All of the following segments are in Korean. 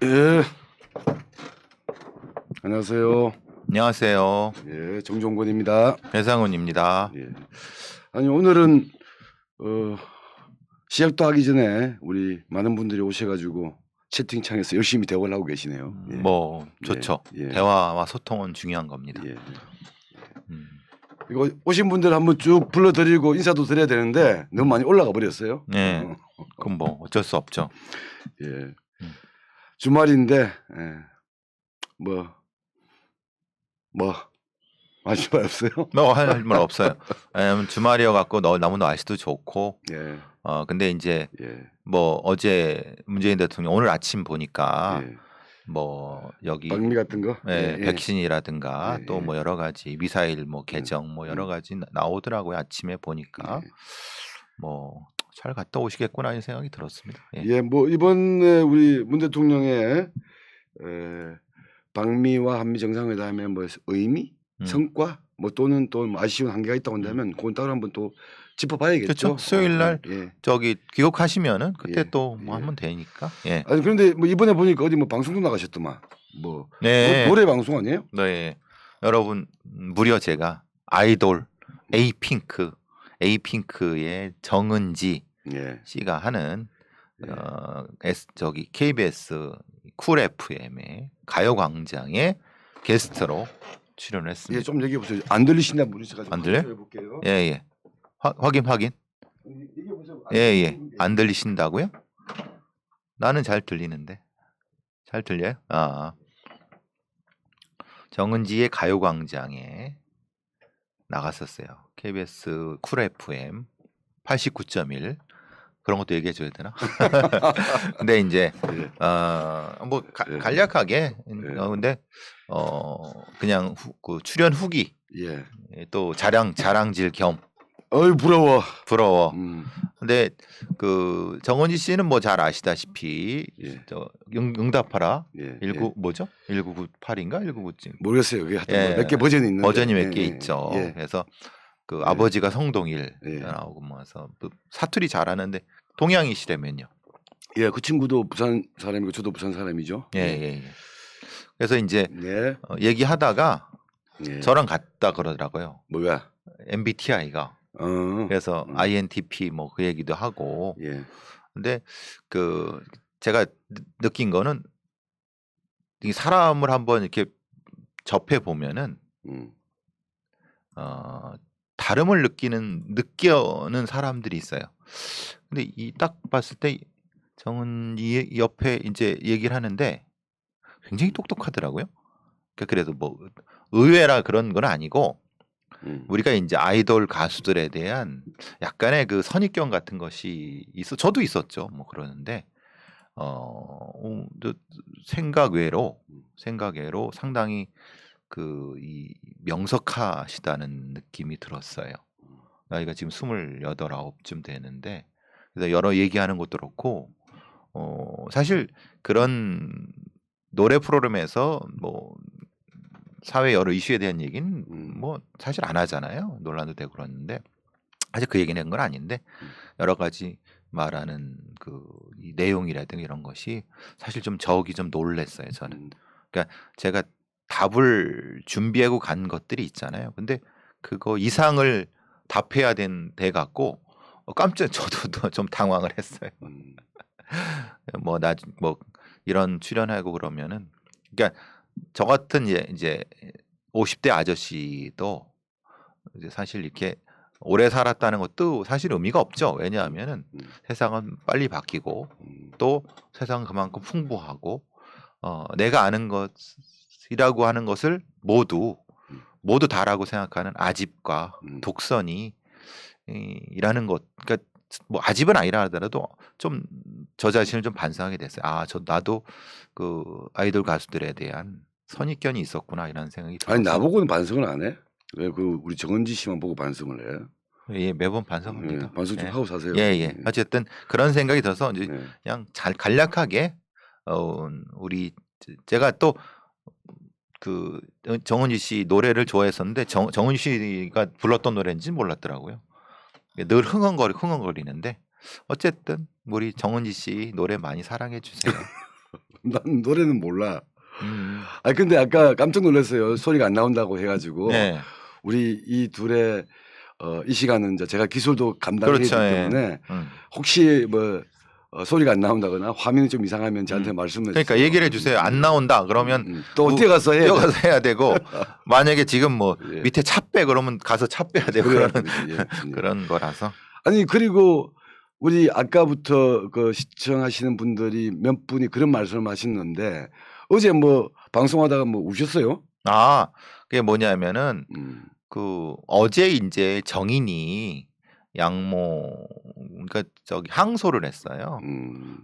예, 안녕하세요. 안녕하세요. 예, 정종권입니다. 배상훈입니다. 예, 아니 오늘은 시작도 하기 전에 우리 많은 분들이 오셔가지고 채팅창에서 열심히 대화를 하고 계시네요. 예, 뭐 좋죠. 예, 예. 대화와 소통은 중요한 겁니다. 예. 음. 이거 오신 분들 한번 쭉 불러드리고 인사도 드려야 되는데 너무 많이 올라가 버렸어요. 네, 그럼 뭐 어쩔 수 없죠. 예, 주말인데 뭐 하실 말 없어요? 뭐 할 말 없어요. 왜냐면 주말이어 갖고 너무 날씨도 좋고. 예, 근데 이제 예, 뭐 어제 문재인 대통령 오늘 아침 보니까 예. 뭐 여기 방미 같은 거? 예, 예, 백신이라든가 예, 또 예. 뭐 여러 가지 미사일 뭐 개정 뭐 여러 가지 나오더라고요. 아침에 보니까 예. 뭐 잘 갔다 오시겠구나 하는 생각이 들었습니다. 예. 예, 뭐 이번에 우리 문 대통령의 방미와 한미 정상회담의 뭐 의미, 성과, 뭐 또는 또 아쉬운 한계가 있다고 한다면 그건 따로 한번 또 짚어봐야겠죠. 그렇죠. 수요일 날 예. 저기 귀국하시면은 그때 예, 또 뭐 예. 하면 되니까. 예. 아니 그런데 뭐 이번에 보니까 어디 뭐 방송도 나가셨더만. 뭐 네. 노래 방송 아니에요? 네. 여러분 무려 제가 아이돌 에이핑크의 정은지 예. 씨가 하는 예. 저기 KBS 쿨 FM의 가요광장에 게스트로 출연을 예, 했습니다. 좀 얘기해 보세요. 안 들리시나 모르셔가지고 안 들려요? 해볼게요. 예, 예. 확인. 얘기해 보세요. 예, 예. 안 들리신다고요? 나는 잘 들리는데. 잘 들려요? 정은지의 가요광장에 나갔었어요. KBS 쿨 FM 89.1 그런 것도 얘기해 줘야 되나? 근데 이제 예. 뭐 예. 간략하게 근데 그냥 그 출연 후기 예. 또 자랑질 겸 어이 부러워. 근데 그 정은지 씨는 뭐 잘 아시다시피 예. 저 응답하라 예. 19 뭐죠? 1998인가 1997 모르겠어요. 그게 하여튼 예. 몇 개 버전이 있는데. 버전이 몇 개 있죠. 예. 그래서 그 아버지가 성동일 예. 나오고 뭐서 사투리 잘하는데 동양이시라면요. 예, 그 친구도 부산 사람이고 저도 부산 사람이죠. 예. 그래서 이제 네. 얘기하다가 예. 저랑 같다 그러더라고요. 뭐야? MBTI가. 그래서 INTP 뭐 그 얘기도 하고. 예. 근데 그 제가 느낀 거는 이 사람을 한번 이렇게 접해 보면은 다름을 느껴는 사람들이 있어요. 근데 이 딱 봤을 때 정은이 옆에 이제 얘기를 하는데 굉장히 똑똑하더라고요. 그래서 뭐 의외라 그런 건 아니고 우리가 이제 아이돌 가수들에 대한 약간의 그 선입견 같은 것이 저도 있었죠. 뭐 그러는데 생각 외로 상당히 그 이 명석하시다는 느낌이 들었어요. 나이가 지금 28, 9쯤 되는데 그래서 여러 얘기하는 것도 그렇고 사실 그런 노래 프로그램에서 뭐 사회 여러 이슈에 대한 얘기는 뭐 사실 안 하잖아요. 논란도 되고 그러는데 사실 그 얘기는 건 아닌데 여러 가지 말하는 그 이 내용이라든가 이런 것이 사실 좀 놀랬어요. 저는. 그러니까 제가 답을 준비하고 간 것들이 있잖아요. 근데 그거 이상을 답해야 돼 갖고 깜짝 저도 좀 당황을 했어요. 뭐 이런 출연하고 그러면은 그러니까 저 같은 이제 50대 아저씨도 이제 사실 이렇게 오래 살았다는 것도 사실 의미가 없죠. 왜냐하면은 세상은 빨리 바뀌고 또 세상은 그만큼 풍부하고 내가 아는 것이라고 하는 것을 모두 다라고 생각하는 아집과 독선이 이라는 것. 그러니까 뭐 아집은 아니라 하더라도 좀 저 자신을 좀 반성하게 됐어요. 나도 그 아이돌 가수들에 대한 선입견이 있었구나 이런 생각이 들어서. 아니 나보고는 반성을 안 해? 왜 그 우리 정은지 씨만 보고 반성을 해? 예, 매번 반성합니다. 예, 반성 좀 하고 사세요. 예. 어쨌든 그런 생각이 들어서 이제 그냥 잘 간략하게 우리 제가 또 그 정은지 씨 노래를 좋아했었는데 정은지 씨가 불렀던 노래인지 몰랐더라고요. 늘 흥얼거리는데 어쨌든 우리 정은지 씨 노래 많이 사랑해 주세요. 난 노래는 몰라. 음. 아 근데 아까 깜짝 놀랐어요. 소리가 안 나온다고 해가지고 네. 우리 이 둘의 이 시간은 이제 제가 기술도 감당해야 되기 그렇죠. 예. 때문에 혹시 뭐 소리가 안 나온다거나 화면이 좀 이상하면 저한테 말씀해 주세요. 그러니까 얘기를 해주세요. 안 나온다 그러면 또 뛰어가서 해야 뛰어가서 해야 되고 만약에 지금 뭐 예. 밑에 차 빼 그러면 가서 차 빼야 되고 그래야 그러는 되지, 예. 그런 거라서. 아니 그리고 우리 아까부터 그 시청하시는 분들이 몇 분이 그런 말씀을 하셨는데 어제 뭐 방송하다가 뭐 우셨어요? 아 그게 뭐냐면은 그 어제 이제 정인이 양모 그러니까 저기 항소를 했어요.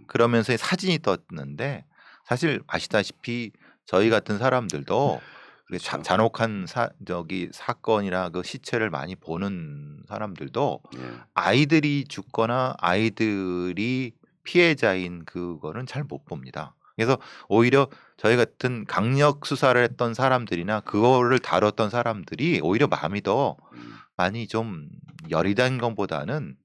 그러면서 사진이 떴는데 사실 아시다시피 저희 같은 사람들도 그렇죠. 잔혹한 저기 사건이나 그 시체를 많이 보는 사람들도 예. 아이들이 죽거나 아이들이 피해자인 그거는 잘 못 봅니다. 그래서 오히려 저희 같은 강력 수사를 했던 사람들이나 그거를 다뤘던 사람들이 오히려 마음이 더 많이 좀 열이 된 것보다는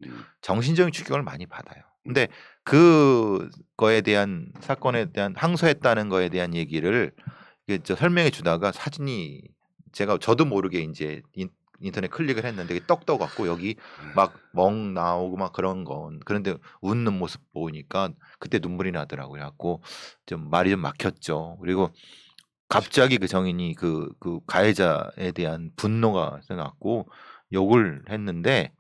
정신적인 충격을 많이 받아요. 근데 그거에 대한 사건에 대한 항소했다는 거에 대한 얘기를 설명해 주다가 사진이 저도 모르게 이제 인터넷 클릭을 했는데 떡 떠갖고 여기 막 멍 나오고 막 그런 건 그런데 웃는 모습 보니까 그때 눈물이 나더라고요. 그래갖고 좀 말이 좀 막혔죠. 그리고 갑자기 그 정인이 그 가해자에 대한 분노가 생겨갖고 욕을 했는데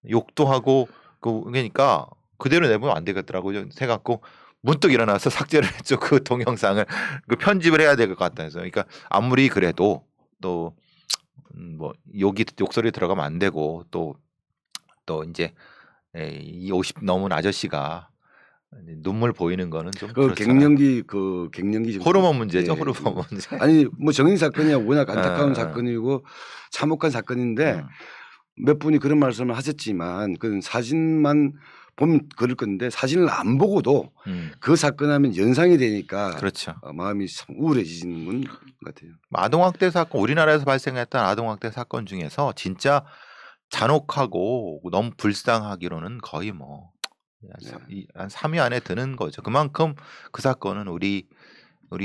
욕도 하고 그러니까 그대로 내보면 안 되겠더라고요. 해갖고 문득 일어나서 삭제를 했죠. 그 동영상을 그 편집을 해야 될 것 같다 해서. 그러니까 아무리 그래도 또 뭐 욕설이 들어가면 안 되고 또 이제 이 50 넘은 아저씨가 눈물 보이는 거는 좀 그 그렇잖아요. 갱년기 좀 호르몬 문제죠. 예, 호르몬 문제. 아니 뭐 정인 사건이야 워낙 안타까운 사건이고 참혹한 사건인데 몇 분이 그런 말씀을 하셨지만 그 사진만 보면 그럴 건데 사진을 안 보고도 그 사건 하면 연상이 되니까 그렇죠. 마음이 참 우울해지는 것 같아요. 아동학대 사건 우리나라에서 발생했던 아동학대 사건 중에서 진짜 잔혹하고 너무 불쌍하기로는 거의 뭐 한 3위 안에 드는 거죠. 그만큼 그 사건은 우리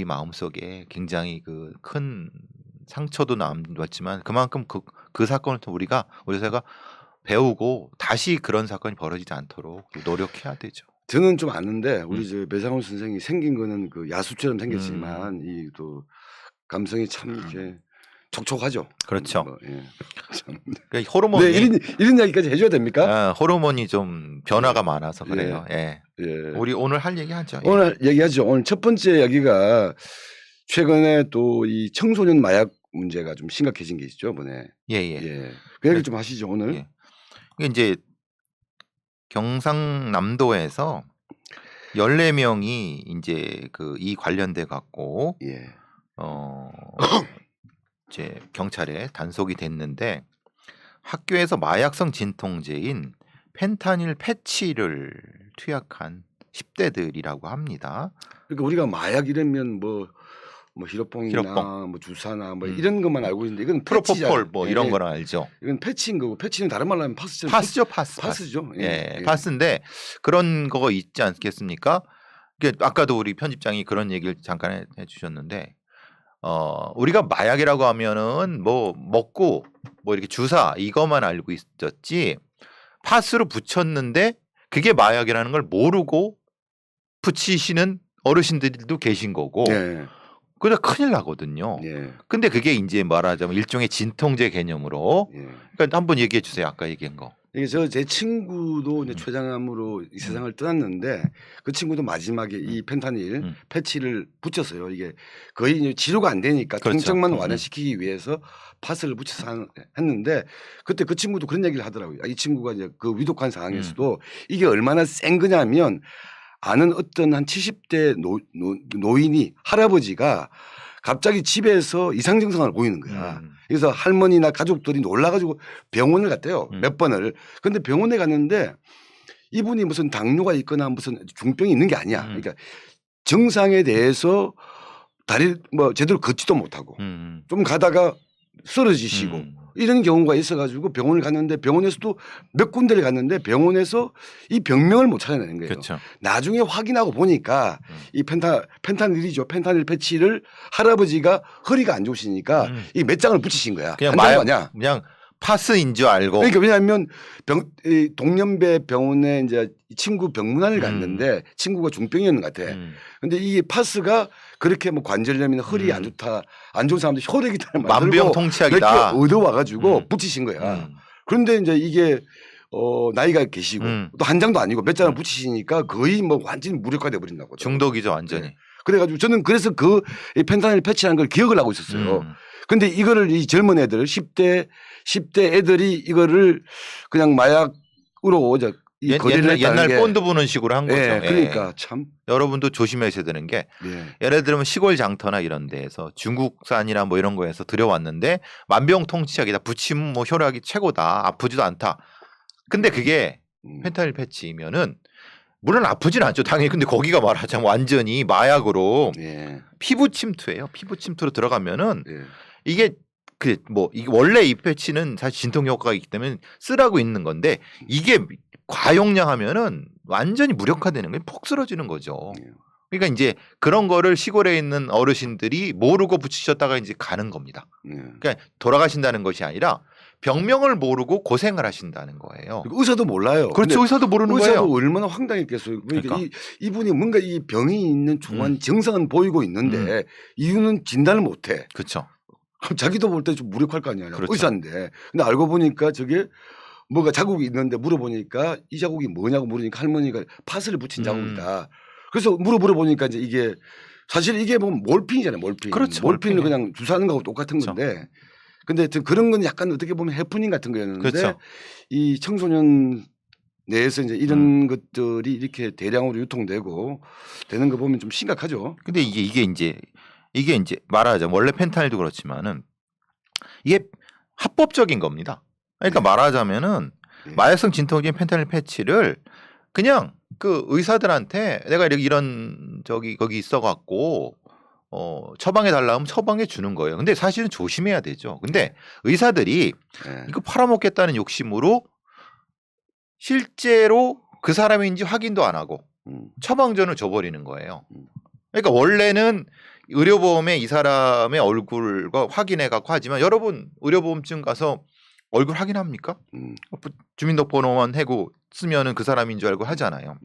마음속에 굉장히 그 큰 상처도 남았지만 그만큼 그 사건을 통해 우리가 배우고 다시 그런 사건이 벌어지지 않도록 노력해야 되죠. 저는 좀 아는데 우리 저 배상훈 선생이 생긴 거는 그 야수처럼 생겼지만 이 또 감성이 참 이렇게 촉촉하죠. 그렇죠. 뭐, 예. 그러니까 호르몬이 이런 이야기까지 해줘야 됩니까? 호르몬이 좀 변화가 많아서 그래요. 예. 우리 오늘 할 얘기 하죠. 오늘 얘기하죠. 오늘 첫 번째 이야기가 최근에 또 이 청소년 마약 문제가 좀 심각해진 게 있죠, 이번에. 예. 그 얘기 좀 하시죠, 오늘. 예. 이게 이제 경상남도에서 14명이 이제 이 관련돼 갖고 이제 경찰에 단속이 됐는데 학교에서 마약성 진통제인 펜타닐 패치를 투약한 10대들이라고 합니다. 그러니까 우리가 마약 이러면 뭐 히로뽕이나 뭐 주사나 뭐 이런 것만 알고 있는데 이건 프로포폴 뭐 이런 거랑 알죠. 이건 패치인 거고 패치는 다른 말로 하면 파스죠. 파스죠. 파스인데 그런 거 있지 않겠습니까? 아까도 우리 편집장이 그런 얘기를 잠깐 해주셨는데 우리가 마약이라고 하면은 뭐 먹고 뭐 이렇게 주사 이것만 알고 있었지 파스로 붙였는데 그게 마약이라는 걸 모르고 붙이시는 어르신들도 계신 거고 그래서 큰일 나거든요. 근데 그게 이제 말하자면 일종의 진통제 개념으로 그러니까 한번 얘기해 주세요. 아까 얘기한 거. 이게 제 친구도 이제 췌장암으로 이 세상을 떠났는데 그 친구도 마지막에 이 펜타닐 패치를 붙였어요. 이게 거의 이제 치료가 안 되니까 통증만 완화시키기 위해서 파스를 붙여서 했는데 그때 그 친구도 그런 얘기를 하더라고요. 이 친구가 이제 그 위독한 상황에서도 이게 얼마나 센 거냐면 아는 어떤 한 70대 노인이 할아버지가 갑자기 집에서 이상 증상을 보이는 거야. 그래서 할머니나 가족들이 놀라가지고 병원을 갔대요. 몇 번을. 근데 병원에 갔는데 이분이 무슨 당뇨가 있거나 무슨 중병이 있는 게 아니야. 그러니까 증상에 대해서 다리 뭐 제대로 걷지도 못하고 좀 가다가 쓰러지시고 이런 경우가 있어가지고 병원을 갔는데 병원에서도 몇 군데를 갔는데 병원에서 이 병명을 못 찾아내는 거예요. 그렇죠. 나중에 확인하고 보니까 이 펜타닐이죠. 펜타닐 패치를 할아버지가 허리가 안 좋으시니까 이 몇 장을 붙이신 거야. 그냥 한 장 아니야. 그냥 파스인 줄 알고. 그러니까 왜냐하면 이 동년배 병원에 이제 친구 병문안을 갔는데 친구가 중병이었는 것 같아. 근데 이게 파스가 그렇게 뭐 관절염이나 허리 안 좋다, 안 좋은 사람들 혈액이다는 말 만병통치약이다. 얻어와가지고 붙이신 거야. 그런데 이제 이게 나이가 계시고 또 한 장도 아니고 몇 장을 붙이시니까 거의 뭐 완전히 무력화돼 버린다고. 중독이죠 완전히. 네. 그래가지고 저는 그래서 그 펜타닐 패치라는 걸 기억을 하고 있었어요. 근데 이거를 이 젊은 애들 10대 애들이 이거를 그냥 마약으로 옛날 본드 부는 식으로 한 거죠. 예, 그러니까 참 여러분도 조심하셔야 되는 게 예를 들면 시골 장터나 이런 데에서 중국산이나 뭐 이런 거에서 들여왔는데 만병통치약이다. 붙이면 뭐 혈압이 최고다. 아프지도 않다. 근데 그게 펜타닐 패치면은 물론 아프진 않죠. 당연히. 근데 거기가 말하자면 완전히 마약으로 피부 침투예요. 피부 침투로 들어가면은 이게 이게 원래 이 패치는 사실 진통 효과가 있기 때문에 쓰라고 있는 건데 이게 과용량하면은 완전히 무력화되는 거예요. 폭 쓰러지는 거죠. 그러니까 이제 그런 거를 시골에 있는 어르신들이 모르고 붙이셨다가 이제 가는 겁니다. 그러니까 돌아가신다는 것이 아니라 병명을 모르고 고생을 하신다는 거예요. 의사도 몰라요. 그렇죠. 의사도 모르는 거예요. 의사도 얼마나 황당했겠어요. 그러니까 이분이 뭔가 이 병이 있는 중한 증상은 보이고 있는데 이유는 진단을 못해. 그렇죠. 자기도 볼 때 좀 무력할 거 아니에요. 그렇죠. 의사인데. 근데 알고 보니까 저게 뭐가 자국이 있는데 물어보니까 이 자국이 뭐냐고 물으니까 할머니가 파스를 붙인 자국이다. 그래서 물어보니까 이제 이게 사실 이게 뭐 몰핀이잖아요. 몰핀. 그렇죠. 몰핀을 그냥 주사하는 거하고 똑같은 그렇죠. 건데. 근데 하여튼 그런 건 약간 어떻게 보면 해프닝 같은 거였는데 그렇죠. 이 청소년 내에서 이제 이런 것들이 이렇게 대량으로 유통되고 되는 거 보면 좀 심각하죠. 근데 이게 이제 말하자면 원래 펜타닐도 그렇지만은 이게 합법적인 겁니다. 그러니까 말하자면은 마약성 진통제인 펜타닐 패치를 그냥 그 의사들한테 내가 이런 거기 있어갖고 처방해 달라면 처방해 주는 거예요. 근데 사실은 조심해야 되죠. 근데 의사들이 이거 팔아먹겠다는 욕심으로 실제로 그 사람인지 확인도 안 하고 처방전을 줘버리는 거예요. 그러니까 원래는 의료보험에 이 사람의 얼굴과 확인해갖고 하지만 여러분 의료보험증 가서 얼굴 확인합니까? 주민등록번호만 해고 쓰면은 그 사람인 줄 알고 하잖아요.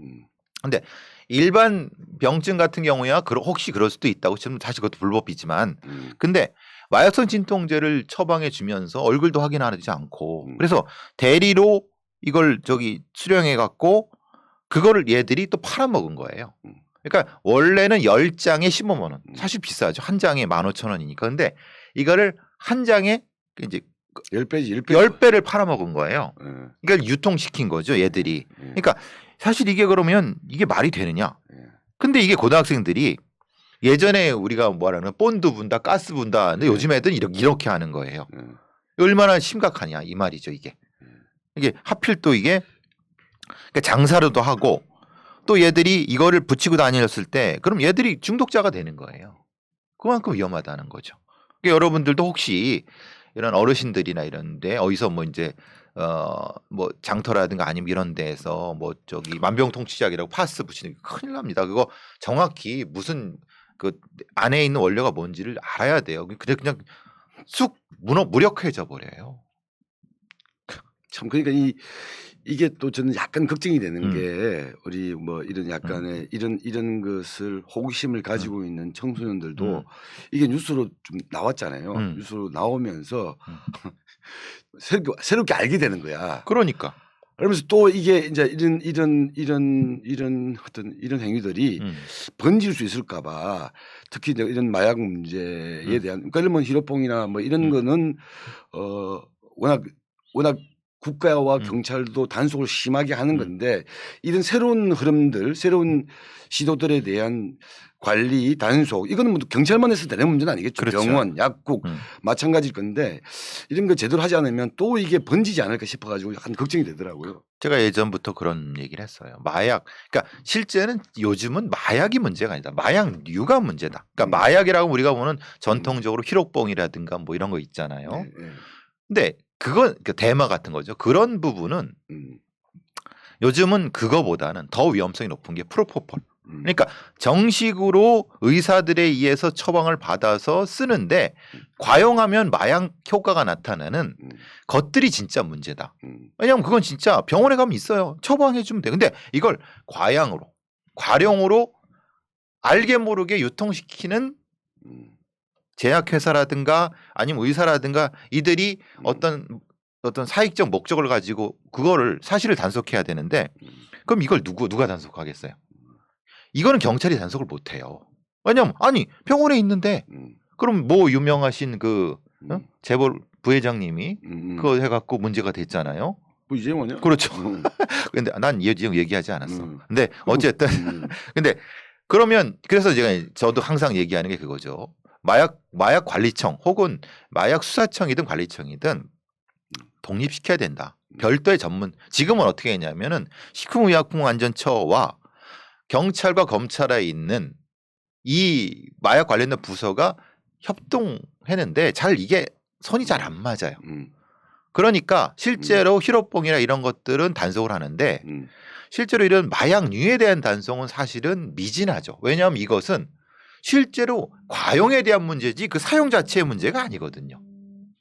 근데 일반 병증 같은 경우야 혹시 그럴 수도 있다고 치면 사실 그것도 불법이지만 근데 마약성 진통제를 처방해 주면서 얼굴도 확인하지 않고 그래서 대리로 이걸 수령해 갖고 그거를 얘들이 또 팔아먹은 거예요. 그러니까 원래는 10장에 15만 원. 사실 비싸죠. 한 장에 15,000원이니까. 근데 이거를 한 장에 이제 10배를 팔아먹은 거예요. 그러니까 유통시킨 거죠, 얘들이. 그러니까 사실 이게 그러면 이게 말이 되느냐? 근데 이게 고등학생들이 예전에 우리가 뭐라는 본드 분다, 가스 분다. 근데 요즘 애들은 이렇게 하는 거예요. 얼마나 심각하냐 이 말이죠, 이게. 이게 하필 또 이게 그러니까 장사로도 하고 또 얘들이 이거를 붙이고 다녔을 때 그럼 얘들이 중독자가 되는 거예요. 그만큼 위험하다는 거죠. 그러니까 여러분들도 혹시 이런 어르신들이나 이런데 어디서 뭐 이제 뭐 장터라든가 아니면 이런 데에서 뭐 만병통치약이라고 파스 붙이는 게 큰일 납니다. 그거 정확히 무슨 그 안에 있는 원료가 뭔지를 알아야 돼요. 그냥 쑥 무력해져 버려요. 참 그러니까 이게 또 저는 약간 걱정이 되는 게 우리 뭐 이런 약간의 이런 것을 호기심을 가지고 있는 청소년들도 이게 뉴스로 좀 나왔잖아요. 뉴스로 나오면서 새롭게 알게 되는 거야. 그러니까. 그러면서 또 이게 이제 이런 어떤 이런 행위들이 번질 수 있을까봐 특히 이제 이런 마약 문제에 대한 그러면 히로뽕이나 뭐 이런 거는 워낙 국가와 경찰도 단속을 심하게 하는 건데 이런 새로운 흐름들, 새로운 시도들에 대한 관리, 단속 이거는 뭐 경찰만 해서 되는 문제는 아니겠죠. 그렇죠. 병원, 약국 마찬가지일 건데 이런 거 제대로 하지 않으면 또 이게 번지지 않을까 싶어가지고 약간 걱정이 되더라고요. 제가 예전부터 그런 얘기를 했어요. 마약, 그러니까 실제는 요즘은 마약이 문제가 아니다. 마약류가 문제다. 그러니까 마약이라고 우리가 보는 전통적으로 히로뽕이라든가 뭐 이런 거 있잖아요. 근데 그건 그 대마 같은 거죠. 그런 부분은 요즘은 그거보다는 더 위험성이 높은 게 프로포폴. 그러니까 정식으로 의사들에 의해서 처방을 받아서 쓰는데 과용하면 마약 효과가 나타나는 것들이 진짜 문제다. 왜냐하면 그건 진짜 병원에 가면 있어요. 처방해 주면 돼. 근데 이걸 과용으로 알게 모르게 유통시키는 제약회사라든가 아니면 의사라든가 이들이 어떤 사익적 목적을 가지고 그거를 사실을 단속해야 되는데 그럼 이걸 누가 단속하겠어요? 이거는 경찰이 단속을 못 해요. 왜냐면 아니 병원에 있는데 그럼 뭐 유명하신 그 재벌 부회장님이 그거 해갖고 문제가 됐잖아요. 뭐 이재용이요? 그렇죠. 근데 난 이재용 얘기하지 않았어. 근데 어쨌든 근데 그러면 그래서 저도 항상 얘기하는 게 그거죠. 마약 관리청 혹은 마약 수사청이든 관리청이든 독립시켜야 된다. 별도의 전문. 지금은 어떻게 했냐면은 식품의약품안전처와 경찰과 검찰에 있는 이 마약 관련된 부서가 협동했는데 이게 선이 잘 안 맞아요. 그러니까 실제로 히로뽕이나 이런 것들은 단속을 하는데 실제로 이런 마약류에 대한 단속은 사실은 미진하죠. 왜냐하면 이것은 실제로 과용에 대한 문제지 그 사용 자체의 문제가 아니거든요.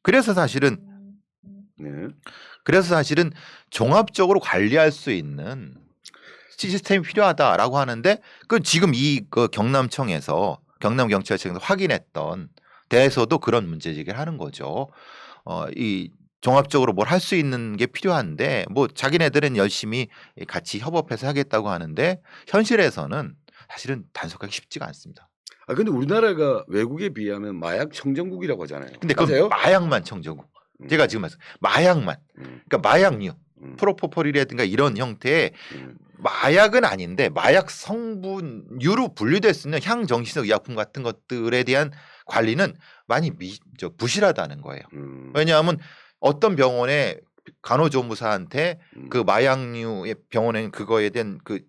그래서 사실은 종합적으로 관리할 수 있는 시스템이 필요하다라고 하는데 그 지금 경남청에서 경남경찰청에서 확인했던 데에서도 그런 문제 제기를 하는 거죠. 이 종합적으로 뭘 할 수 있는 게 필요한데 뭐 자기네들은 열심히 같이 협업해서 하겠다고 하는데 현실에서는 사실은 단속하기 쉽지가 않습니다. 근데 우리나라가 외국에 비하면 마약 청정국이라고 하잖아요. 근데 그 마약만 청정국. 제가 지금 말씀 마약만. 그러니까 마약류, 프로포폴이라든가 이런 형태의 마약은 아닌데 마약 성분류로 분류될 수 있는 향정신성 의약품 같은 것들에 대한 관리는 많이 부실하다는 거예요. 왜냐하면 어떤 병원에 간호조무사한테 그 마약류의 병원에 그거에 대한 그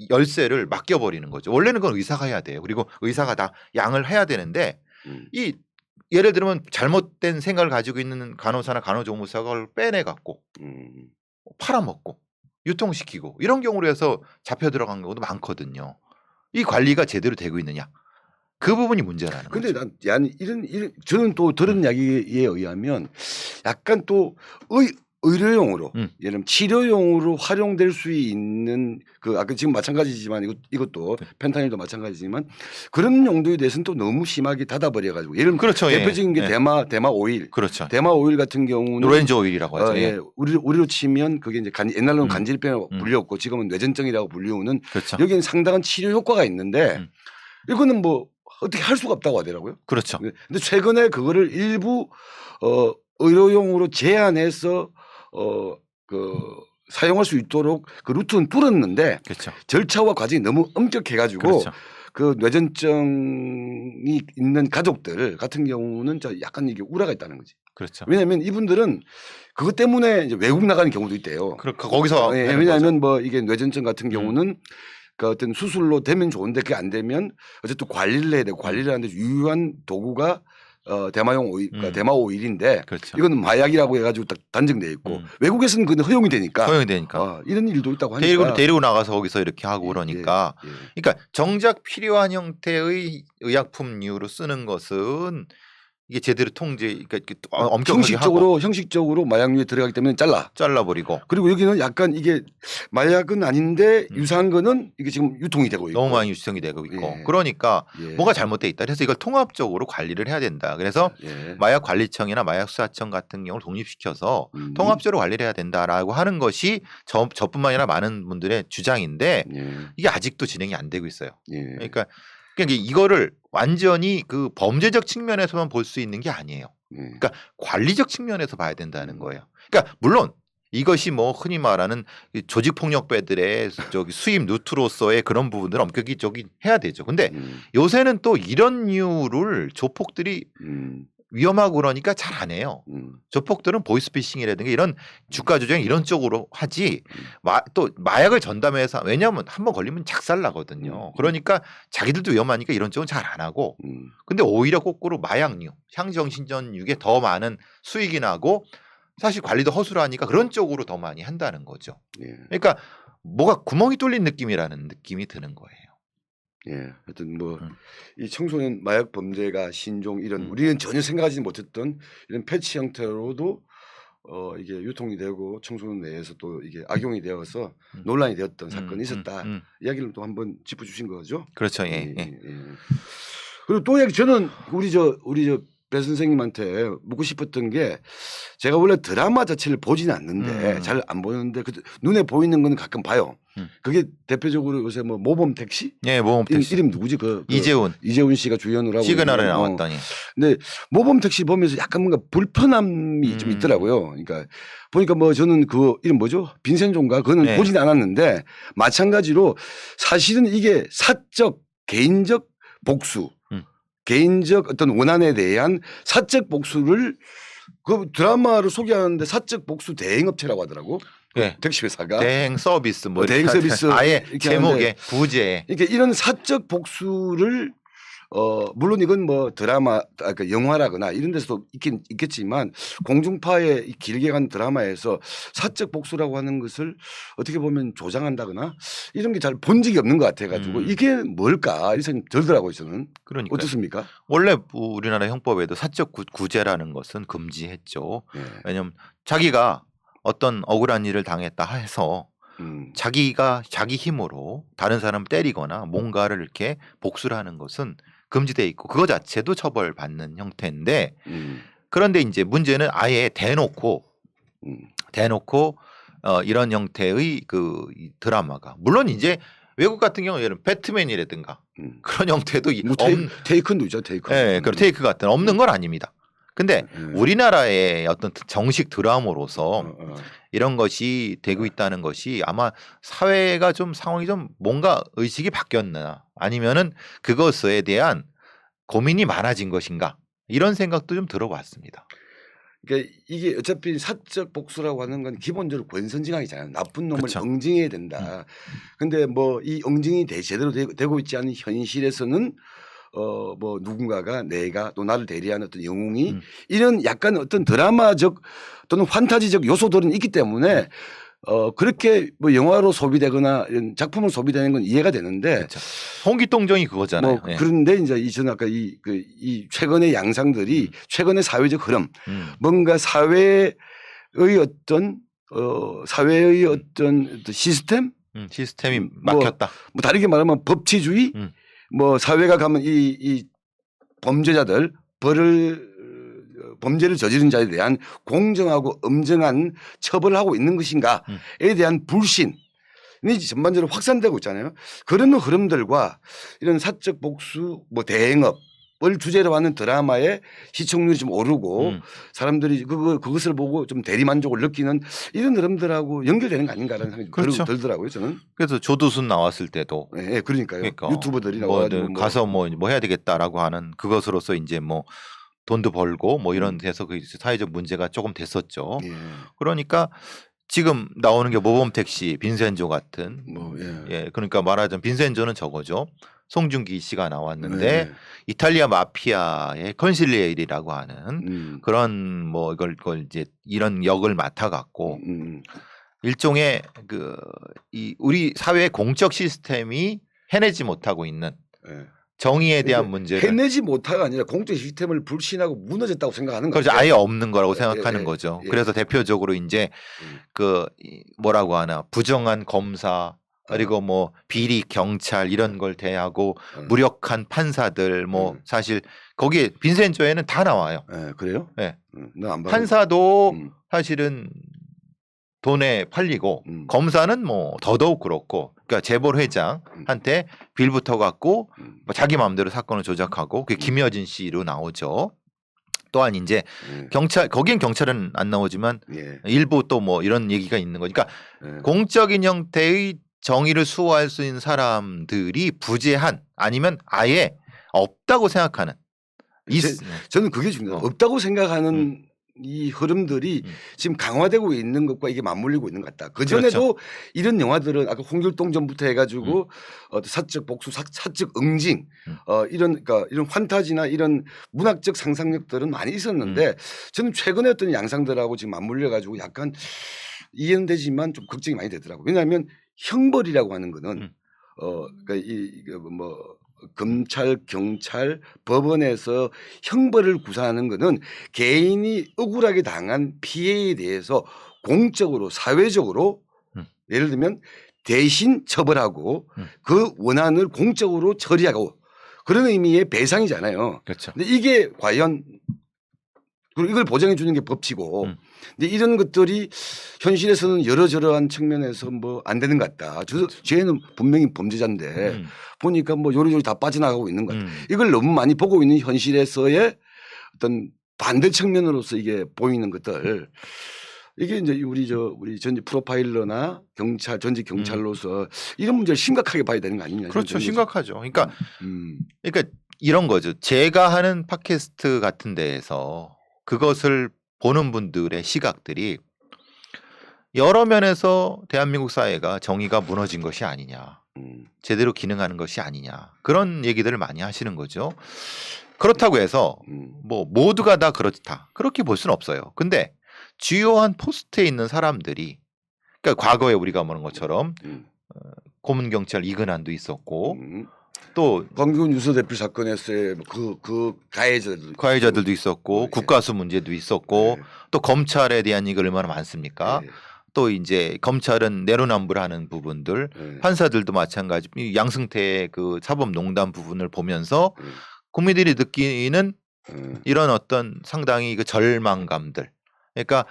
열쇠를 맡겨버리는 거죠. 원래는 그건 의사가 해야 돼요. 그리고 의사가 다 양을 해야 되는데 예를 들면 잘못된 생각을 가지고 있는 간호사나 간호조무사가 그걸 빼내갖고 팔아먹고 유통시키고 이런 경우로 해서 잡혀 들어간 경우도 많거든요. 이 관리가 제대로 되고 있느냐? 그 부분이 문제라는 거죠. 근데 난 이런 저는 또 들은 이야기에 의하면 약간 또 의료용으로 예를 들면 치료용으로 활용될 수 있는 그 아까 지금 마찬가지지만 이것도 펜타닐도 마찬가지지만 그런 용도에 대해서는 또 너무 심하게 닫아버려 가지고 예를 들면 그렇죠. 대표적인 게 대마 오일. 그렇죠. 대마 오일 같은 경우는 노렌즈 오일이라고 하죠. 우리로 치면 그게 이제 옛날로는 간질병이라고 불렸고 지금은 뇌전증이라고 불리우는 그렇죠. 여기는 상당한 치료 효과가 있는데 이거는 뭐 어떻게 할 수가 없다고 하더라고요. 그렇죠. 근데 최근에 그거를 일부 의료용으로 제한해서 사용할 수 있도록 그 루트는 뚫었는데 그렇죠. 절차와 과정이 너무 엄격해가지고 그렇죠. 그 뇌전증이 있는 가족들 같은 경우는 약간 이게 우려가 있다는 거지. 그렇죠. 왜냐하면 이분들은 그것 때문에 이제 외국 나가는 경우도 있대요. 거기서 왜냐하면 뭐 이게 뇌전증 같은 경우는 그 어떤 수술로 되면 좋은데 그게 안 되면 어쨌든 관리를 해야 되고 관리를 하는데 유효한 도구가 대마용 오일, 그러니까 대마 오일인데 그렇죠. 이거는 마약이라고 해가지고 딱 단정돼 있고 외국에서는 그건 허용이 되니까 이런 일도 있다고 하니까 데리고 나가서 거기서 이렇게 하고 그러니까 그러니까 정작 필요한 형태의 의약품류로 쓰는 것은 이게 제대로 그러니까 엄격하게 형식적으로 마약류에 들어가기 때문에 잘라버리고 그리고 여기는 약간 이게 마약은 아닌데 유사한 거는 이게 지금 유통이 되고 있고 너무 많이 유통이 되고 있고 그러니까 뭔가 잘못돼 있다. 그래서 이걸 통합적으로 관리를 해야 된다. 그래서 마약관리청이나 마약수사청 같은 경우를 독립시켜서 통합적으로 관리를 해야 된다라고 하는 것이 저뿐만 아니라 많은 분들의 주장인데 이게 아직도 진행이 안 되고 있어요. 그러니까 이거를 완전히 그 범죄적 측면에서만 볼 수 있는 게 아니에요. 그러니까 관리적 측면에서 봐야 된다는 거예요. 그러니까 물론 이것이 뭐 흔히 말하는 조직폭력배들의 수입 루트로서의 그런 부분들은 엄격히 해야 되죠. 근데 요새는 또 이런 류를 조폭들이 위험하고 그러니까 잘 안 해요. 조폭들은 보이스피싱이라든가 이런 주가 조작 이런 쪽으로 하지 또 마약을 전담해서 왜냐하면 한번 걸리면 작살나거든요. 그러니까 자기들도 위험하니까 이런 쪽은 잘 안 하고 근데 오히려 거꾸로 마약류, 향정신전육에 더 많은 수익이 나고 사실 관리도 허술하니까 그런 쪽으로 더 많이 한다는 거죠. 예. 그러니까 뭐가 구멍이 뚫린 느낌이라는 느낌이 드는 거예요. 예. 하여튼 뭐 이 청소년 마약 범죄가 신종 이런 음. 우리는 전혀 생각하지 못했던 이런 패치 형태로도 이게 유통이 되고 청소년 내에서 또 이게 악용이 되어서 논란이 되었던 사건이 있었다. 이야기를 또 한번 짚어주신 거죠. 그렇죠. 예, 예. 예, 예. 그리고 또 얘기 저는 우리 저 배 선생님한테 묻고 싶었던 게 제가 원래 드라마 자체를 보지는 않는데 잘 안 보는데 그 눈에 보이는 거는 가끔 봐요. 그게 대표적으로 요새 뭐 모범 택시? 예, 모범 택시. 이름 누구지? 이재훈 씨가 주연을 하고 시그널에 있는, 나왔더니. 근데 모범 택시 보면서 약간 뭔가 불편함이 좀 있더라고요. 그러니까 보니까 뭐 저는 그 이름 뭐죠? 빈센조인가? 그거는 네. 보진 않았는데 마찬가지로 사실은 이게 사적 개인적 복수, 개인적 어떤 원한에 대한 사적 복수를 그 드라마를 소개하는데 사적 복수 대행업체라고 하더라고. 네. 택시 회사가 대행 서비스 뭐 대행 서비스 아예 이렇게 제목에 부제. 그러니까 이런 사적 복수를 물론 이건 뭐 드라마 그러니까 영화라거나 이런 데서도 있겠지만 공중파의 길게 간 드라마에서 사적 복수라고 하는 것을 어떻게 보면 조장한다거나 이런 게 잘 본 적이 없는 것 같아가지고 이게 뭘까 이런 생각이 들더라고요 저는. 그러니까 어떻습니까? 원래 우리나라 형법에도 사적 구제라는 것은 금지했죠. 네. 왜냐하면 자기가 어떤 억울한 일을 당했다 해서 자기가 자기 힘으로 다른 사람을 때리거나 뭔가를 이렇게 복수를 하는 것은 금지돼 있고 그거 자체도 처벌받는 형태인데 그런데 이제 문제는 아예 대놓고 이런 형태의 이 드라마가 물론 이제 외국 같은 경우에는 배트맨이라든가 그런 형태도 뭐 테이큰도 있죠. 테이큰. 네, 그런 테이크 같은 없는 건 아닙니다. 근데 우리나라의 어떤 정식 드라마로서 이런 것이 되고 있다는 것이 아마 사회가 좀 상황이 좀 뭔가 의식이 바뀌었나 아니면은 그것에 대한 고민이 많아진 것인가 이런 생각도 좀 들어봤습니다. 그러니까 이게 어차피 사적 복수라고 하는 건 기본적으로 권선징악이잖아요. 나쁜 놈을 그쵸. 응징해야 된다. 근데 뭐 이 응징이 제대로 되고 있지 않은 현실에서는 뭐 누군가가 내가 또 나를 대리하는 어떤 영웅이 이런 약간 어떤 드라마적 또는 판타지적 요소들은 있기 때문에 그렇게 뭐 영화로 소비되거나 이런 작품으로 소비되는 건 이해가 되는데 그렇죠. 홍기통정이 그거잖아요. 뭐 그런데 이제 저는 아까 이 최근의 양상들이 최근의 사회적 흐름 뭔가 사회의 어떤 시스템 시스템이 막혔다. 뭐 다르게 말하면 법치주의 뭐 사회가 가면 이 범죄자들 범죄를 저지른 자에 대한 공정하고 엄정한 처벌을 하고 있는 것인가에 대한 불신이 전반적으로 확산되고 있잖아요. 그런 흐름들과 이런 사적 복수 뭐 대행업을 주제로 하는 드라마의 시청률이 좀 오르고 사람들이 그것을 보고 좀 대리만족을 느끼는 이런 흐름들하고 연결되는 거 아닌가라는 생각이 그렇죠. 들더라고요 저는. 그래서 조두순 나왔을 때도 네, 그러니까요. 그러니까 유튜버들이 뭐 나와가지고 가서 뭐 해야 되겠다라고 하는 그것으로서 이제 뭐 돈도 벌고 뭐 이런 데서 그 사회적 문제가 조금 됐었죠. 예. 그러니까 지금 나오는 게 모범 택시 빈센조 같은 예 그러니까 말하자면 빈센조는 저거죠. 송중기 씨가 나왔는데 이탈리아 마피아의 컨실리에이라고 하는 그런 뭐 이걸 이제 이런 역을 맡아 갖고 일종의 이 우리 사회의 공적 시스템이 해내지 못하고 있는 정의에 대한 문제를 해내지 못하가 아니라 공적 시스템을 불신하고 무너졌다고 생각하는 거죠. 그렇죠. 아예 없는 거라고 생각하는 거죠. 그래서 대표적으로 이제 뭐라고 하나 부정한 검사 그리고 뭐 비리 경찰 이런 걸 대하고 무력한 판사들 뭐 사실 거기에 빈센조에는 다 나와요. 그래요? 네. 안 판사도 사실은 돈에 팔리고 검사는 뭐 더더욱 그렇고 그러니까 재벌 회장한테 빌부터 갖고 뭐 자기 마음대로 사건을 조작하고 그게 김여진 씨로 나오죠. 또한 이제 경찰 거긴 경찰은 안 나오지만 일부 또 뭐 이런 얘기가 있는 거니까 공적인 형태의 정의를 수호할 수 있는 사람들이 부재한 아니면 아예 없다고 생각하는 저는 그게 중요해요. 없다고 생각하는 이 흐름들이 지금 강화되고 있는 것과 이게 맞물리고 있는 것 같다. 그 그렇죠. 전에도 이런 영화들은 아까 홍길동 전부터 해가지고 사적 복수, 사적 응징, 이런 그러니까 이런 환타지나 이런 문학적 상상력들은 많이 있었는데 저는 최근에 어떤 양상들하고 지금 맞물려가지고 약간 이해는 되지만 좀 걱정이 많이 되더라고요. 왜냐하면 형벌이라고 하는 거는 그러니까 뭐 검찰, 경찰, 법원에서 형벌을 구사하는 것은 개인이 억울하게 당한 피해에 대해서 공적으로 사회적으로 예를 들면 대신 처벌하고 그 원한을 공적으로 처리하고 그런 의미의 배상이잖아요. 그렇죠. 근데 이게 과연 그리고 이걸 보장해 주는 게 법치고 근데 이런 것들이 현실에서는 여러저러한 측면에서 뭐 안 되는 것 같다. 죄는 분명히 범죄자인데 보니까 뭐 요리조리 다 빠져나가고 있는 것 같다. 이걸 너무 많이 보고 있는 현실에서의 어떤 반대 측면으로서 이게 보이는 것들 이게 이제 우리 전직 프로파일러나 경찰 전직 경찰로서 이런 문제를 심각하게 봐야 되는 거 아니냐. 그렇죠. 심각하죠. 그러니까 이런 거죠. 제가 하는 팟캐스트 같은 데에서 그것을 보는 분들의 시각들이 여러 면에서 대한민국 사회가 정의가 무너진 것이 아니냐. 제대로 기능하는 것이 아니냐. 그런 얘기들을 많이 하시는 거죠. 그렇다고 해서 뭐 모두가 다 그렇다. 그렇게 볼 수는 없어요. 근데 주요한 포스트에 있는 사람들이 그러니까 과거에 우리가 말한 것처럼 고문경찰 이근한도 있었고 또 광교훈 유서 대필 사건에서의 그 가해자들도 있었고 국가수 문제도 있었고 또 검찰에 대한 얘기가 얼마나 많습니까? 또 이제 검찰은 내로남불하는 부분들 판사들도 마찬가지 양승태의 그 사법농단 부분을 보면서 국민들이 느끼는 이런 어떤 상당히 그 절망감들 그러니까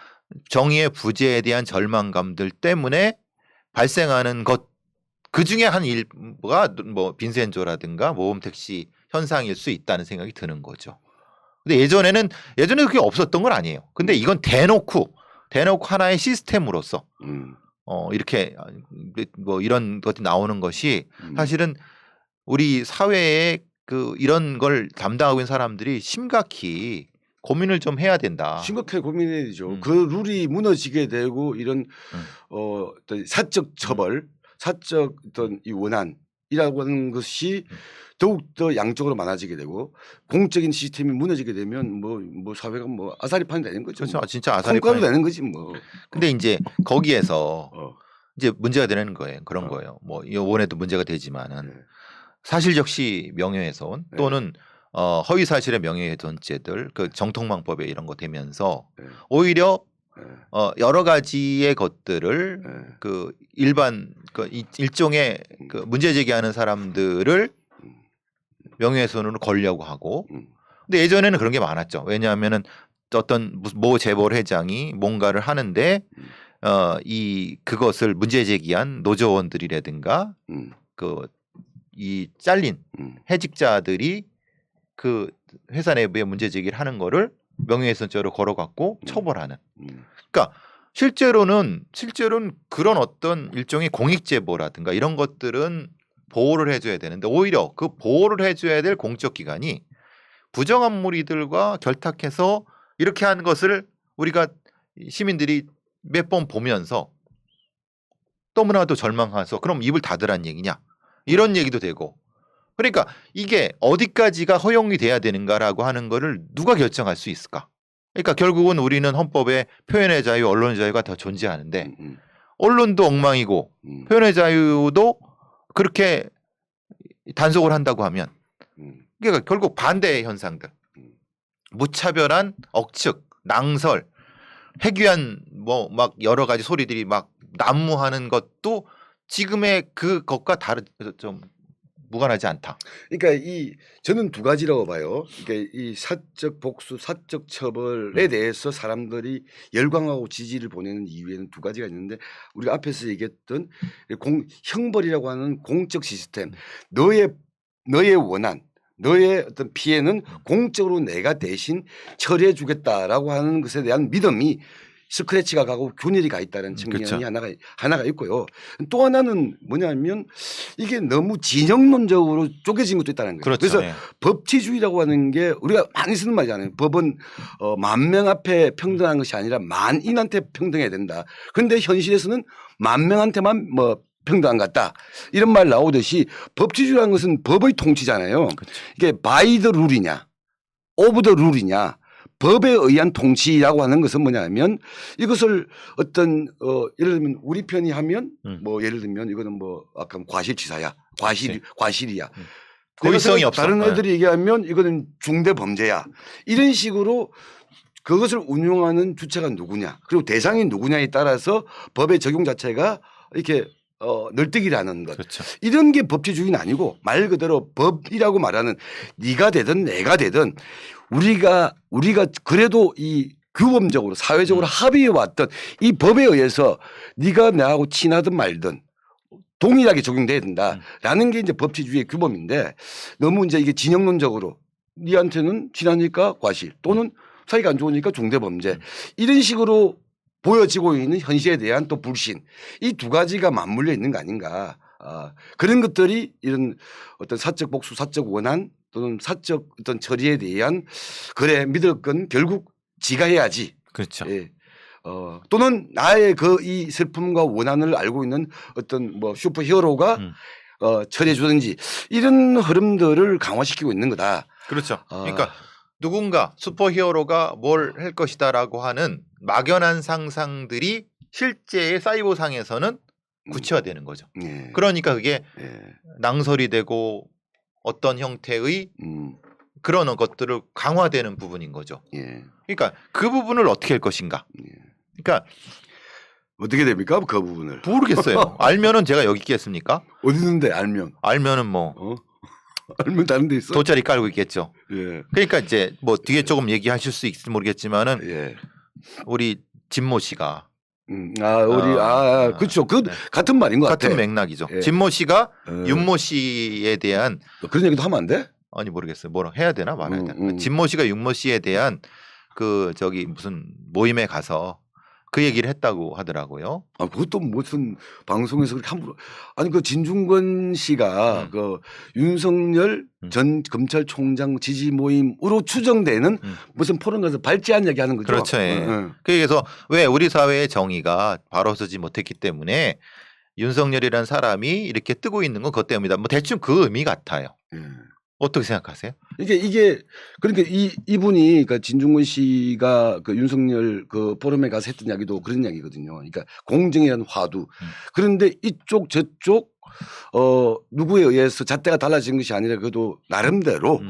정의의 부재에 대한 절망감들 때문에 발생하는 것 그 중에 한 일부가 뭐 빈센조라든가 모범택시 현상일 수 있다는 생각이 드는 거죠. 근데 예전에 그게 없었던 건 아니에요. 근데 이건 대놓고 하나의 시스템으로서 이렇게 뭐 이런 것이 나오는 것이 사실은 우리 사회에 그 이런 걸 담당하고 있는 사람들이 심각히 고민을 좀 해야 된다. 심각하게 고민해야 되죠. 그 룰이 무너지게 되고 이런 어떤 사적 처벌, 사적 어떤 이 원한이라고 하는 것이 더욱더 양쪽으로 많아지게 되고 공적인 시스템이 무너지게 되면 뭐 사회가 뭐 아사리판이 되는 거죠. 그렇죠. 뭐. 진짜 아사리판이 콩가루 되는 거지 뭐. 근데 이제 거기에서 이제 문제가 되는 거예요. 그런 거예요. 뭐 이번에도 문제가 되지만은 사실적시 명예훼손 또는 허위 사실의 명예훼손죄들 그 정통망법에 이런 거 되면서 오히려 여러 가지의 것들을 그 일반 그 일종의 그 문제 제기하는 사람들을 명예훼손으로 걸려고 하고 근데 예전에는 그런 게 많았죠. 왜냐하면은 어떤 모 재벌 회장이 뭔가를 하는데 그것을 문제 제기한 노조원들이라든가 그 이 잘린 해직자들이 그 회사 내부에 문제 제기를 하는 거를 명예훼손죄로 걸어갖고 처벌하는. 그러니까 실제로는 그런 어떤 일종의 공익제보라든가 이런 것들은 보호를 해줘야 되는데 오히려 그 보호를 해줘야 될 공적 기관이 부정한 무리들과 결탁해서 이렇게 하는 것을 우리가 시민들이 몇 번 보면서 너무나도 절망해서 그럼 입을 닫으란 얘기냐 이런 얘기도 되고 그러니까 이게 어디까지가 허용이 돼야 되는가라고 하는 거를 누가 결정할 수 있을까? 그러니까 결국은 우리는 헌법에 표현의 자유, 언론의 자유가 다 존재하는데 언론도 엉망이고 표현의 자유도 그렇게 단속을 한다고 하면 그러니까 결국 반대의 현상들 무차별한 억측, 낭설, 해괴한 뭐 막 여러 가지 소리들이 막 난무하는 것도 지금의 그것과 좀 무관하지 않다. 그러니까 저는 두 가지라고 봐요. 그러니까 이 사적 복수, 사적 처벌에 대해서 사람들이 열광하고 지지를 보내는 이유에는 두 가지가 있는데 우리가 앞에서 얘기했던 형벌이라고 하는 공적 시스템, 너의 원한, 너의 어떤 피해는 공적으로 내가 대신 처리해 주겠다라고 하는 것에 대한 믿음이 스크래치가 가고 균일이 가 있다는 측면이 그렇죠. 하나가 있고요. 또 하나는 뭐냐면 이게 너무 진영론적으로 쪼개진 것도 있다는 거예요. 그렇죠. 그래서 예. 법치주의라고 하는 게 우리가 많이 쓰는 말이잖아요. 법은 만 명 앞에 평등한 것이 아니라 만인한테 평등해야 된다. 그런데 현실에서는 만 명한테만 뭐 평등한 것 같다. 이런 말 나오듯이 법치주의라는 것은 법의 통치잖아요. 그렇죠. 이게 바이 더 룰이냐 오브 더 룰이냐 법에 의한 통치라고 하는 것은 뭐냐면 이것을 어떤 예를 들면 우리 편이 하면 뭐 예를 들면 이거는 뭐 아까 과실치사야 과실이야. 고의성이 내가 없어. 다른 네. 애들이 얘기하면 이거는 중대범죄야. 이런 식으로 그것을 운용하는 주체가 누구냐 그리고 대상이 누구냐에 따라서 법의 적용 자체가 이렇게 널뛰기라는 것. 그렇죠. 이런 게 법치주의는 아니고 말 그대로 법이라고 말하는 네가 되든 내가 되든 우리가 그래도 이 규범적으로 사회적으로 합의해 왔던 이 법에 의해서 네가 나하고 친하든 말든 동일하게 적용돼야 된다라는 게 이제 법치주의의 규범인데 너무 이제 이게 진영론적으로 네한테는 친하니까 과실 또는 사이가 안 좋으니까 중대범죄 이런 식으로 보여지고 있는 현실에 대한 또 불신 이 두 가지가 맞물려 있는 거 아닌가. 그런 것들이 이런 어떤 사적 복수, 사적 원한 또는 사적 어떤 처리에 대한 그래 믿을 건 결국 지가 해야지. 그렇죠. 예. 또는 나의 그 이 슬픔과 원한을 알고 있는 어떤 뭐 슈퍼히어로가 처리해 주든지 이런 흐름들을 강화시키고 있는 거다. 그렇죠. 그러니까 누군가 슈퍼히어로가 뭘 할 것이다라고 하는 막연한 상상들이 실제의 사이버상에서는 구체화되는 거죠. 예. 그러니까 그게 예. 낭설이 되고 어떤 형태의 그런 것들을 강화되는 부분인 거죠. 예. 그러니까 그 부분을 어떻게 할 것인가. 그러니까 어떻게 됩니까? 그 부분을. 모르겠어요. 알면은 제가 여기 있겠습니까? 어디 있는데 알면. 알면은 뭐 알면 다른 데 있어? 돗자리 깔고 있겠죠. 예. 그러니까 이제 뭐 뒤에 조금 얘기하실 수 있을지 모르겠지만은 예. 우리 진모 씨가 그렇죠. 그 네. 같은 말인 것 같아. 같은 맥락이죠. 예. 진모 씨가 윤모 씨에 대한 그런 얘기도 하면 안 돼? 아니 모르겠어요. 뭐라 해야 되나 말아야 되나. 음. 진모 씨가 윤모 씨에 대한 그 저기 무슨 모임에 가서 그 얘기를 했다고 하더라고요. 그것도 무슨 방송에서 그렇게 함부로 아니 그 진중권 씨가 그 윤석열 전 검찰총장 지지 모임으로 추정되는 무슨 포럼 가서 발제한 얘기 하는 거죠. 그렇죠. 예. 그래서 왜 우리 사회의 정의가 바로 서지 못했기 때문에 윤석열이라는 사람이 이렇게 뜨고 있는 건 그것 때문이다. 뭐 대충 그 의미 같아요. 어떻게 생각하세요? 이게 그러니까 이분이 그러니까 진중권 씨가 그 윤석열 그 포럼에 가서 했던 이야기도 그런 이야기거든요. 그러니까 공정이라는 화두. 그런데 이쪽 저쪽 누구에 의해서 잣대가 달라진 것이 아니라 그래도 나름대로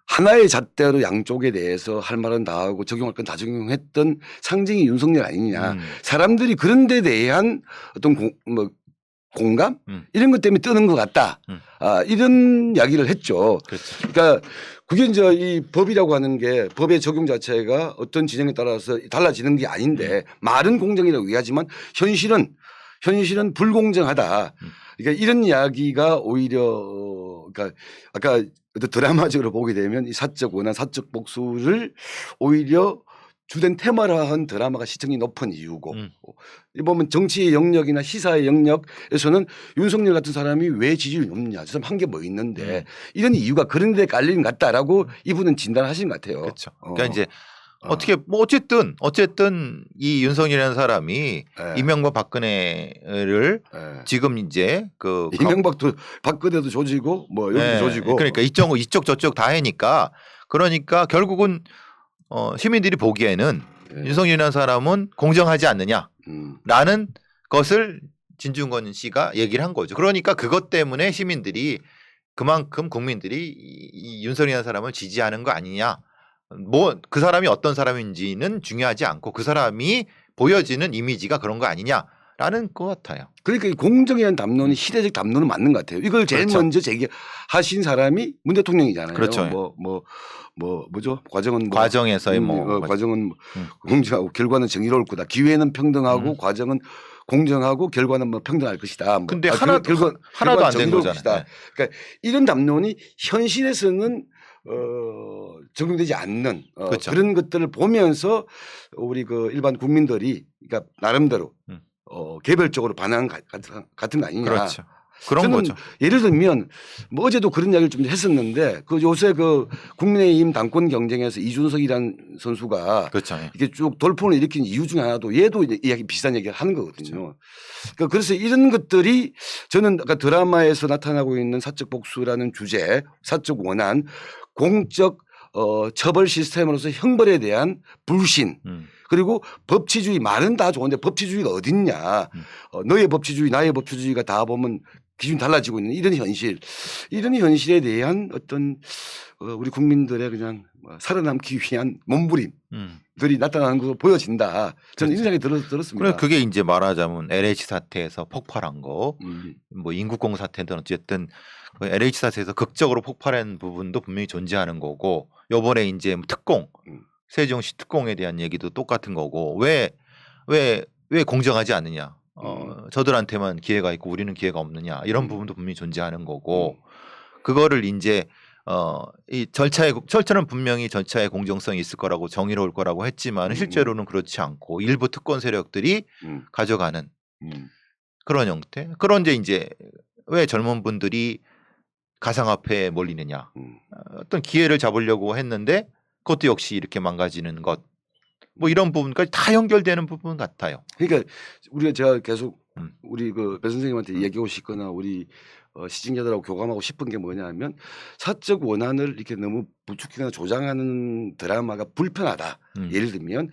하나의 잣대로 양쪽에 대해서 할 말은 다 하고 적용할 건 다 적용했던 상징이 윤석열 아니냐. 사람들이 그런 데 대한 어떤 공감 이런 것 때문에 뜨는 것 같다. 이런 이야기를 했죠. 그렇죠. 그러니까 그게 이제 이 법이라고 하는 게 법의 적용 자체가 어떤 지정에 따라서 달라지는 게 아닌데 말은 공정이라고 얘기하지만 현실은 불공정하다. 그러니까 이런 이야기가 오히려 그러니까 아까 어떤 드라마적으로 보게 되면 이 사적 원한, 사적 복수를 오히려 주된 테마로 한 드라마가 시청이 높은 이유고 이 보면 정치의 영역이나 시사의 영역에서는 윤석열 같은 사람이 왜 지지율이 높냐 저 사람 한 게 뭐 있는데 이런 이유가 그런 데 깔리는 것 같다라고 이분은 진단하신 것 같아요. 그렇죠. 그러니까 이제 어떻게 뭐 어쨌든 이 윤석열이라는 사람이 이명박 박근혜를 지금 이제 그 이명박도 박근혜도 조지고 뭐 여기도 조지고 그러니까 이쪽 저쪽 다 해니까 그러니까 결국은 시민들이 보기에는 윤석열이라는 사람은 공정하지 않느냐라는 것을 진중권 씨가 얘기를 한 거죠. 그러니까 그것 때문에 시민들이 그만큼 국민들이 이 윤석열이라는 사람을 지지하는 거 아니냐. 뭐 그 사람이 어떤 사람인지는 중요하지 않고 그 사람이 보여지는 이미지가 그런 거 아니냐라는 것 같아요. 그러니까 이 공정이라는 담론이 시대적 담론은 맞는 것 같아요. 이걸 제일 그렇죠. 먼저 제기하신 사람이 문 대통령이잖아요. 그렇죠. 뭐죠? 과정은 과정에서의 과정은 공정하고 결과는 정의로울 거다. 기회는 평등하고 과정은 공정하고 결과는 뭐 평등할 것이다. 근데 하나도 안 된 거잖아요. 그러니까 이런 담론이 현실에서는 적용되지 않는 그렇죠. 그런 것들을 보면서 우리 그 일반 국민들이 그러니까 나름대로 개별적으로 반항 같은 거 아니냐. 그렇죠. 그런 저는 거죠. 예를 들면 뭐 어제도 그런 이야기를 좀 했었는데 그 요새 그 국민의힘 당권 경쟁에서 이준석이라는 선수가 그렇죠. 예. 이게 쭉 돌풍을 일으킨 이유 중에 하나도 얘도 이야기 비슷한 얘기를 하는 거거든요. 그러니까 그래서 이런 것들이 저는 아까 드라마에서 나타나고 있는 사적 복수라는 주제, 사적 원한, 공적 처벌 시스템으로서 형벌에 대한 불신 그리고 법치주의 말은 다 좋은데 법치주의가 어딨냐. 너의 법치주의 나의 법치주의가 다 보면 기준이 달라지고 있는 이런 현실. 이런 현실에 대한 어떤 우리 국민들의 그냥 살아남기 위한 몸부림들이 나타나는 것으로 보여진다. 저는 이런 생각이 들었습니다. 그래 그게 이제 말하자면 LH 사태에서 폭발한 거, 뭐 인국공 사태든 어쨌든 그 LH 사태에서 극적으로 폭발한 부분도 분명히 존재하는 거고, 요번에 이제 특공 세종시 특공에 대한 얘기도 똑같은 거고, 왜 공정하지 않느냐, 저들한테만 기회가 있고 우리는 기회가 없느냐, 이런 부분도 분명히 존재하는 거고, 그거를 이제 이 절차는 분명히 절차의 공정성이 있을 거라고 정의로울 거라고 했지만 실제로는 그렇지 않고 일부 특권 세력들이 가져가는 그런 형태. 그런데 이제 왜 젊은 분들이 가상화폐에 몰리느냐, 어떤 기회를 잡으려고 했는데 그것도 역시 이렇게 망가지는 것, 뭐 이런 부분까지 다 연결되는 부분 같아요. 그러니까 제가 계속 우리 그 배 선생님한테 얘기하고 싶거나 우리 시청자들하고 교감하고 싶은 게 뭐냐면 사적 원한을 이렇게 너무 부추기거나 조장하는 드라마가 불편하다. 예를 들면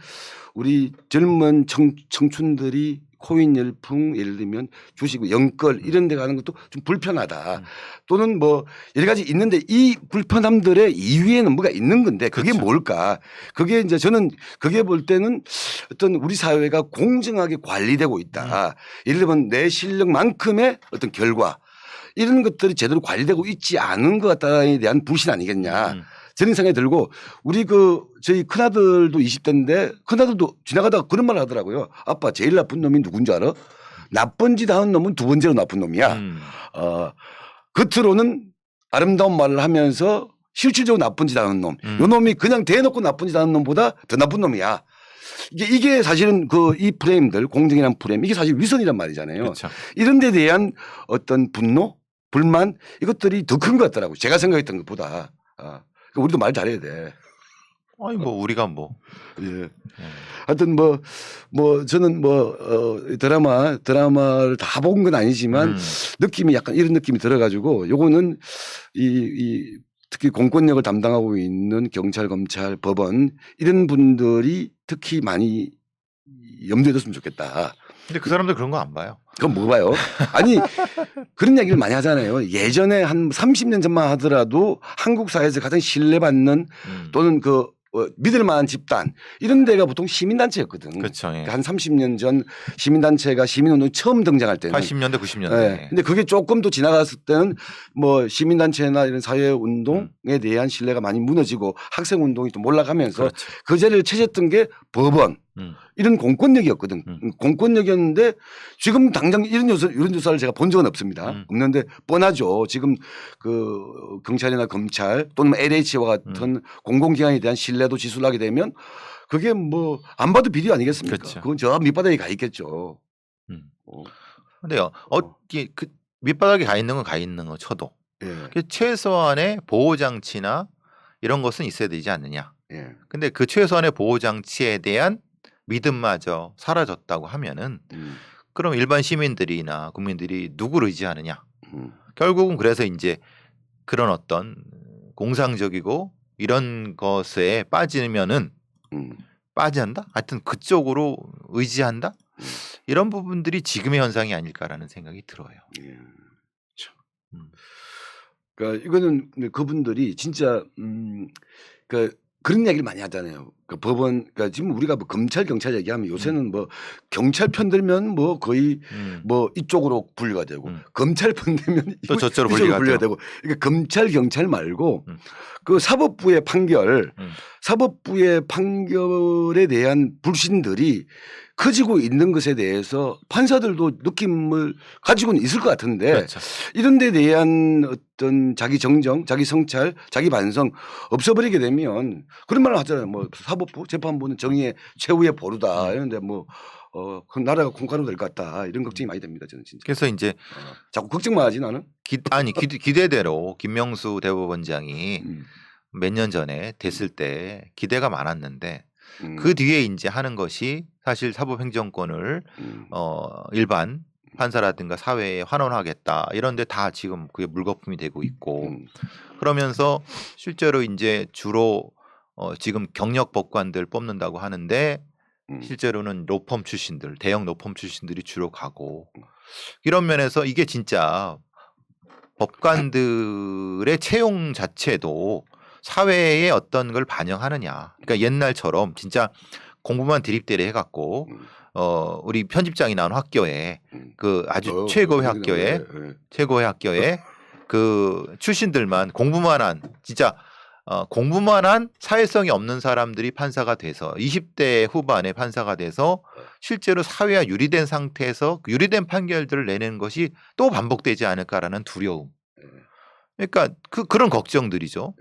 우리 젊은 청춘들이 코인 열풍 예를 들면 주식 영끌 이런 데 가는 것도 좀 불편하다. 또는 뭐 여러 가지 있는데 이 불편함들의 이위에는 뭐가 있는 건데 그게 그렇죠. 뭘까? 그게 이제 저는 그게 볼 때는 어떤 우리 사회가 공정하게 관리되고 있다. 예를 들면 내 실력만큼의 어떤 결과 이런 것들이 제대로 관리되고 있지 않은 것 같다에 대한 불신 아니겠냐. 저는 생각이 들고 우리 저희 큰아들도 20대인데 큰아들도 지나가다가 그런 말을 하더라고요. 아빠 제일 나쁜 놈이 누군지 알아? 나쁜 짓 하는 놈은 두 번째로 나쁜 놈이야. 겉으로는 아름다운 말을 하면서 실질적으로 나쁜 짓 하는 놈. 요 놈이 그냥 대놓고 나쁜 짓 하는 놈보다 더 나쁜 놈이야. 이게 사실은 이 프레임들 공정이라는 프레임 이게 사실 위선이란 말이잖아요. 그렇죠. 이런 데 대한 어떤 분노, 불만 이것들이 더 큰 것 같더라고요. 제가 생각했던 것보다. 그러니까 우리도 말 잘해야 돼. 아니 뭐 우리가 뭐 예. 하여튼 저는 드라마를 다 본 건 아니지만 느낌이 약간 이런 느낌이 들어가지고 요거는 특히 공권력을 담당하고 있는 경찰, 검찰, 법원 이런 분들이 특히 많이 염두에 뒀으면 좋겠다. 근데 그 사람들 그런 거 안 봐요. 그건 뭐 봐요? 아니 그런 얘기를 많이 하잖아요. 예전에 한 30년 전만 하더라도 한국 사회에서 가장 신뢰받는 또는 믿을 만한 집단 이런 데가 보통 시민단체였거든. 그렇죠. 예. 한 30년 전 시민단체가 시민운동 처음 등장할 때는 80년대 90년대. 네. 근데 그게 조금 더 지나갔을 때는 뭐 시민단체나 이런 사회운동에 대한 신뢰가 많이 무너지고 학생운동이 또 몰락하면서 그렇죠. 그 자리를 차지했던 게 법원 이런 공권력이었거든. 공권력이었는데 지금 당장 이런 조사를 제가 본 적은 없습니다. 없는데 뻔하죠. 지금 경찰이나 검찰 또는 LH와 같은 공공기관에 대한 신뢰도 지수를 하게 되면 그게 뭐 안 봐도 비리 아니겠습니까? 그렇죠. 그건 저 밑바닥에 가 있겠죠. 근데요, 그 밑바닥에 가 있는 건 가 있는 거 쳐도 예. 최소한의 보호 장치나 이런 것은 있어야 되지 않느냐. 예. 근데 그 최소한의 보호 장치에 대한 믿음마저 사라졌다고 하면은 그럼 일반 시민들이나 국민들이 누구를 의지하느냐. 결국은 그래서 이제 그런 어떤 공상적이고 이런 것에 빠지면은 빠지한다? 하여튼 그쪽으로 의지한다? 이런 부분들이 지금의 현상이 아닐까라는 생각이 들어요. 예. 그러니까 이거는 그분들이 진짜 그런 이야기를 많이 하잖아요. 그 법원, 그러니까 지금 우리가 뭐 검찰 경찰 얘기하면 요새는 뭐 경찰 편 들면 뭐 거의 뭐 이쪽으로 분류가 되고 검찰 편 들면 또 저쪽으로 분류가 되고 그러니까 검찰 경찰 말고 그 사법부의 판결, 사법부의 판결에 대한 불신들이 커지고 있는 것에 대해서 판사들도 느낌을 가지고는 있을 것 같은데 그렇죠. 이런 데 대한 어떤 자기 정정, 자기 성찰, 자기 반성 없어버리게 되면 그런 말을 하잖아요. 뭐 사법부, 재판부는 정의의 최후의 보루다. 이런데 뭐 그 나라가 콩가루 될 것 같다. 이런 걱정이 많이 됩니다. 저는 진짜. 그래서 이제 자꾸 걱정만 하지 나는. 기대대로 김명수 대법원장이 몇 년 전에 됐을 때 기대가 많았는데 그 뒤에 이제 하는 것이 사실 사법행정권을 일반 판사라든가 사회에 환원하겠다 이런데 다 지금 그게 물거품이 되고 있고 그러면서 실제로 이제 주로 지금 경력 법관들 뽑는다고 하는데 실제로는 로펌 출신들, 대형 로펌 출신들이 주로 가고 이런 면에서 이게 진짜 법관들의 채용 자체도 사회의 어떤 걸 반영하느냐. 그러니까 옛날처럼 진짜 공부만 드립대리 해갖고 우리 편집장이 나온 학교에 그 아주 최고의 학교에 최고의 학교에 그 출신들만 공부만 한 진짜 공부만 한 사회성이 없는 사람들이 판사가 돼서 20대 후반에 판사가 돼서 실제로 사회와 유리된 상태에서 유리된 판결들을 내는 것이 또 반복되지 않을까라는 두려움. 그러니까 그런 걱정들이죠.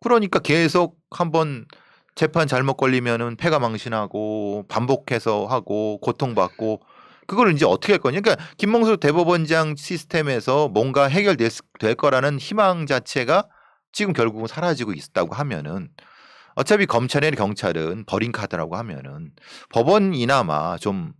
그러니까 계속 한번 재판 잘못 걸리면은 패가 망신하고 반복해서 하고 고통받고 그걸 이제 어떻게 할 거냐. 그러니까 김명수 대법원장 시스템에서 뭔가 해결될 거라는 희망 자체가 지금 결국은 사라지고 있다고 하면은 어차피 검찰이나 경찰은 버린 카드라고 하면은 법원이나마 좀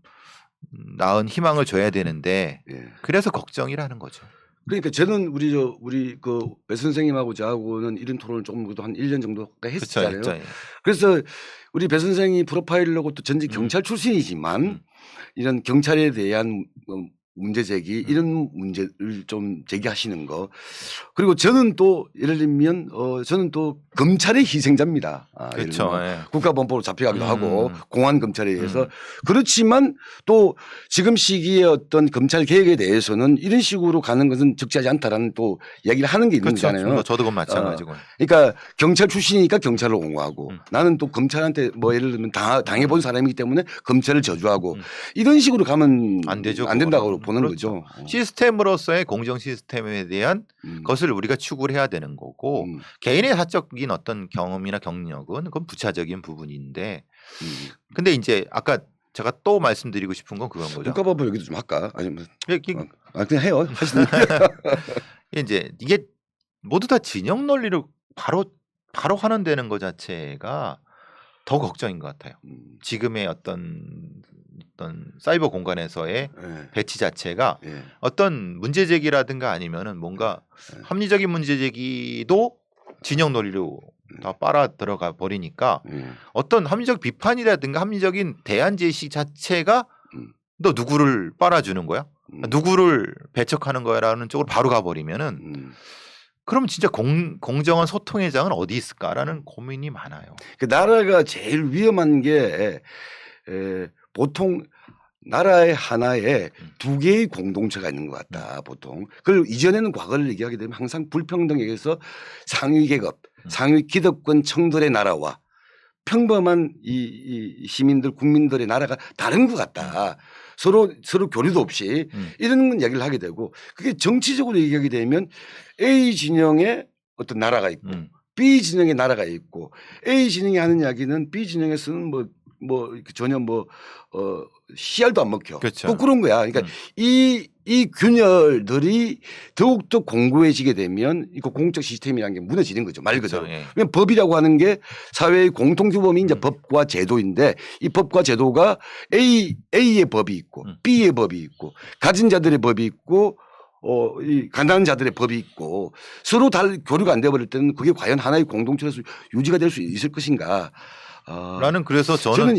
나은 희망을 줘야 되는데 그래서 걱정이라는 거죠. 그러니까 저는 우리 그 배 선생님하고 저하고는 이런 토론을 조금 한 1년 정도 했었잖아요. 그쵸. 그래서 우리 배 선생이 프로파일러고 또 전직 경찰 출신이지만 이런 경찰에 대한 문제 제기 이런 문제를 좀 제기하시는 거 그리고 저는 또 예를 들면 저는 또 검찰의 희생자입니다. 그렇죠. 국가범법으로 잡혀가기도 하고 공안 검찰에 의해서 그렇지만 또 지금 시기에 어떤 검찰 개혁에 대해서는 이런 식으로 가는 것은 적절하지 않다라는 또 이야기를 하는 게 있는 그렇죠. 거잖아요. 저도 그건 마찬가지고. 그러니까 경찰 출신이니까 경찰을 옹호하고 나는 또 검찰한테 뭐 예를 들면 당해본 사람이기 때문에 검찰을 저주하고 이런 식으로 가면 안 되죠. 안 된다고 보는 그렇죠. 거죠. 시스템으로서의 공정 시스템에 대한 것을 우리가 추구를 해야 되는 거고 개인의 사적인 어떤 경험이나 경력은 그건 부차적인 부분인데 근데 이제 아까 제가 또 말씀드리고 싶은 건 그건 거죠. 국가법을 여기도 좀 할까? 아니면 그냥 해요. 이제 이게 모두 다 진영 논리로 바로 환원되는 것 자체가 더 걱정인 것 같아요. 지금의 어떤 사이버 공간에서의 배치 자체가 어떤 문제 제기라든가 아니면은 뭔가 합리적인 문제 제기도 진영 논리로 다 빨아 들어가 버리니까 어떤 합리적 비판이라든가 합리적인 대안 제시 자체가 너 누구를 빨아주는 거야? 누구를 배척하는 거야라는 쪽으로 바로 가버리면은 그럼 진짜 공정한 소통의 장은 어디 있을까라는 고민이 많아요. 그 나라가 제일 위험한 게 보통 나라의 하나에 두 개의 공동체가 있는 것 같다. 보통. 그걸 이전에는 과거를 얘기하게 되면 항상 불평등에서 상위 계급, 상위 기득권 청들의 나라와 평범한 이 시민들 국민들의 나라가 다른 것 같다. 서로 교류도 없이 이런 이야기를 하게 되고 그게 정치적으로 얘기하게 되면 A 진영에 어떤 나라가 있고 B 진영의 나라가 있고 A 진영이 하는 이야기는 B 진영에서는 전혀 씨알도 안 먹혀. 그렇죠. 꼭 그런 거야. 그러니까 이 균열들이 더욱더 공고해지게 되면 이거 공적 시스템이라는 게 무너지는 거죠. 말 그대로. 그렇죠. 왜냐면 법이라고 하는 게 사회의 공통규범이 이제 법과 제도인데 이 법과 제도가 A의 법이 있고 B의 법이 있고 가진 자들의 법이 있고 이 가난한 자들의 법이 있고 서로 교류가 안 돼버릴 때는 그게 과연 하나의 공동체로서 유지가 될 수 있을 것인가. 라는 그래서 저는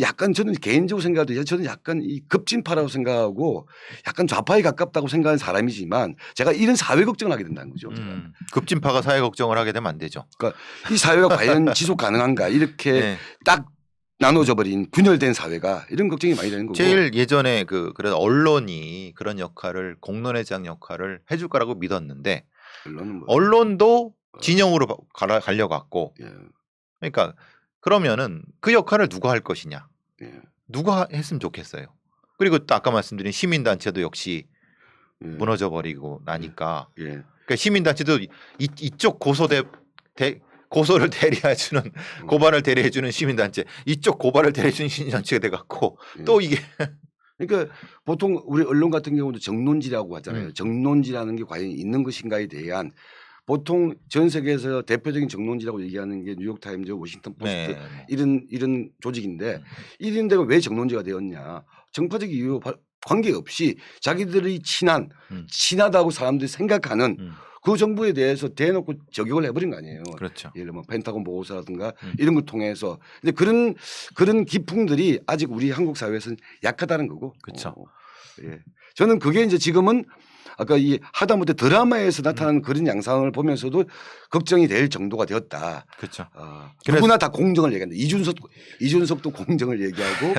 개인적으로 생각해도 저는 약간 이 급진파라고 생각하고 약간 좌파에 가깝다고 생각하는 사람이지만 제가 이런 사회 걱정을 하게 된다는 거죠. 급진파가 사회 걱정을 하게 되면 안 되죠. 그러니까 이 사회가 과연 지속 가능한가 이렇게 딱 나눠져 버린 분열된 사회가 이런 걱정이 많이 되는 거고. 제일 예전에 그래서 언론이 그런 역할을 공론회장 역할을 해줄 거라고 믿었는데 언론은 뭐 언론도 진영으로 갈려갔고 예, 그러니까 그러면은 그 역할을 누가 할 것이냐? 예, 누가 했으면 좋겠어요. 그리고 또 아까 말씀드린 시민단체도 역시 예, 무너져 버리고 나니까 예, 그러니까 시민단체도 이쪽 고소를 대리해주는 고발을 대리해주는 시민단체 이쪽 고발을 대리해주는 시민단체가 돼갖고 예. 또 이게 그러니까 보통 우리 언론 같은 경우도 정론지라고 하잖아요. 정론지라는 게 과연 있는 것인가에 대한 보통 전 세계에서 대표적인 정론지라고 얘기하는 게 뉴욕타임즈, 워싱턴 포스트 네. 이런 조직인데 이런 데가 왜 정론지가 되었냐. 정파적 이유 관계없이 자기들이 친하다고 사람들이 생각하는 그 정부에 대해서 대놓고 저격을 해버린 거 아니에요. 그렇죠. 예를 들면 펜타곤 보고서라든가 이런 걸 통해서. 근데 그런 기풍들이 아직 우리 한국 사회에서는 약하다는 거고. 그렇죠. 예. 저는 그게 이제 지금은 아까 이 하다못해 드라마에서 나타나는 그런 양상을 보면서도 걱정이 될 정도가 되었다. 그렇죠. 누구나 다 공정을 얘기한다. 이준석도 공정을 얘기하고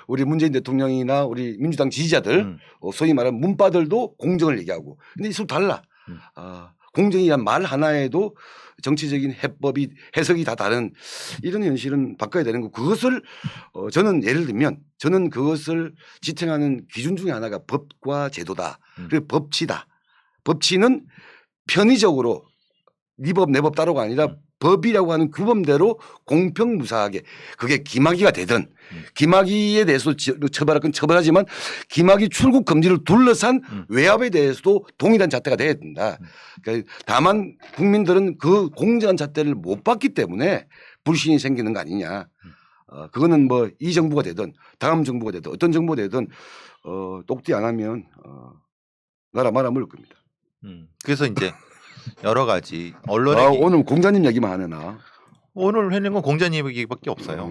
우리 문재인 대통령이나 우리 민주당 지지자들 소위 말하는 문바들도 공정을 얘기하고. 근데 서로 달라. 공정이란 말 하나에도 정치적인 해석이 다 다른 이런 현실은 바꿔야 되는 거. 그것을 저는 예를 들면 저는 그것을 지탱하는 기준 중에 하나가 법과 제도다. 그리고 법치다. 법치는 편의적으로 네 법 내 법 따로가 아니라 법이라고 하는 규범대로 공평무사하게 그게 김학의가 되든 김학의에 대해서 처벌할 건 처벌하지만 김학의 출국 금지를 둘러싼 외압에 대해서도 동일한 잣대가 돼야 된다. 그러니까 다만 국민들은 그 공정한 잣대를 못 받기 때문에 불신이 생기는 거 아니냐. 그거는 뭐 이 정부가 되든 다음 정부가 되든 어떤 정부가 되든 똑띠 안 하면 나라 말아먹을 겁니다. 그래서 이제 여러 가지 언론의 오늘 공자님 얘기만 하네나. 오늘 해낸 건 공자님 얘기밖에 없어요.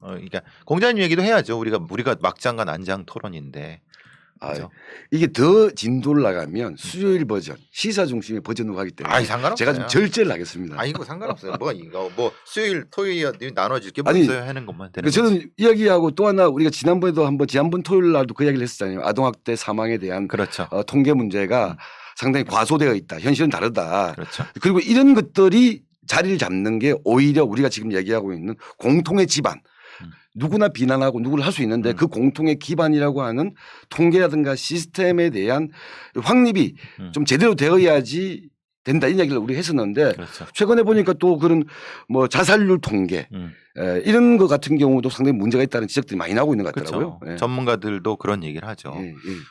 그러니까 공자님 얘기도 해야죠. 우리가 막장과 난장 토론인데. 그렇죠? 이게 더 진도를 나가면 수요일 버전, 시사 중심의 버전으로 가기 때문에 상관없어요. 제가 좀 절제를 하겠습니다. 이거 상관없어요. 뭐 수요일, 토요일 나눠질 게 뭐 있어요 하는 것만 되는 거지. 저는 이야기하고 또 하나 우리가 지난번 토요일 날도 그 이야기를 했었잖아요. 아동학대 사망에 대한 그렇죠. 통계 문제가 상당히 과소되어 있다. 현실은 다르다. 그렇죠. 그리고 이런 것들이 자리를 잡는 게 오히려 우리가 지금 얘기하고 있는 공통의 기반. 누구나 비난하고 누구를 할 수 있는데 그 공통의 기반이라고 하는 통계라든가 시스템에 대한 확립이 좀 제대로 되어야지 된다 이 이야기를 우리 했었는데 그렇죠. 최근에 보니까 또 그런 뭐 자살률 통계 이런 것 같은 경우도 상당히 문제가 있다는 지적들이 많이 나오고 있는 것 같더라고요. 그렇죠. 전문가들도 그런 얘기를 하죠.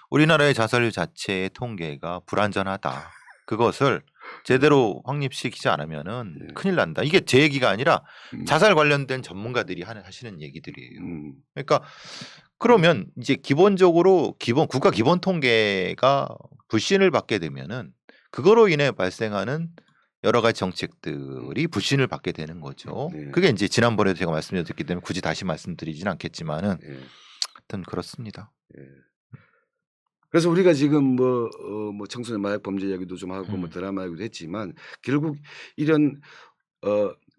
우리나라의 자살률 자체의 통계가 불안전하다. 그것을 제대로 확립시키지 않으면은 큰일 난다. 이게 제 얘기가 아니라 자살 관련된 전문가들이 하시는 얘기들이에요. 그러니까 그러면 이제 기본적으로 국가 기본 통계가 불신을 받게 되면은 그거로 인해 발생하는 여러 가지 정책들이 불신을 받게 되는 거죠. 그게 이제 지난번에도 제가 말씀드렸기 때문에 굳이 다시 말씀드리진 않겠지만은 하여튼 그렇습니다. 그래서 우리가 지금 뭐 청소년 마약 범죄 이야기도 좀 하고 뭐 드라마 이야기도 했지만 결국 이런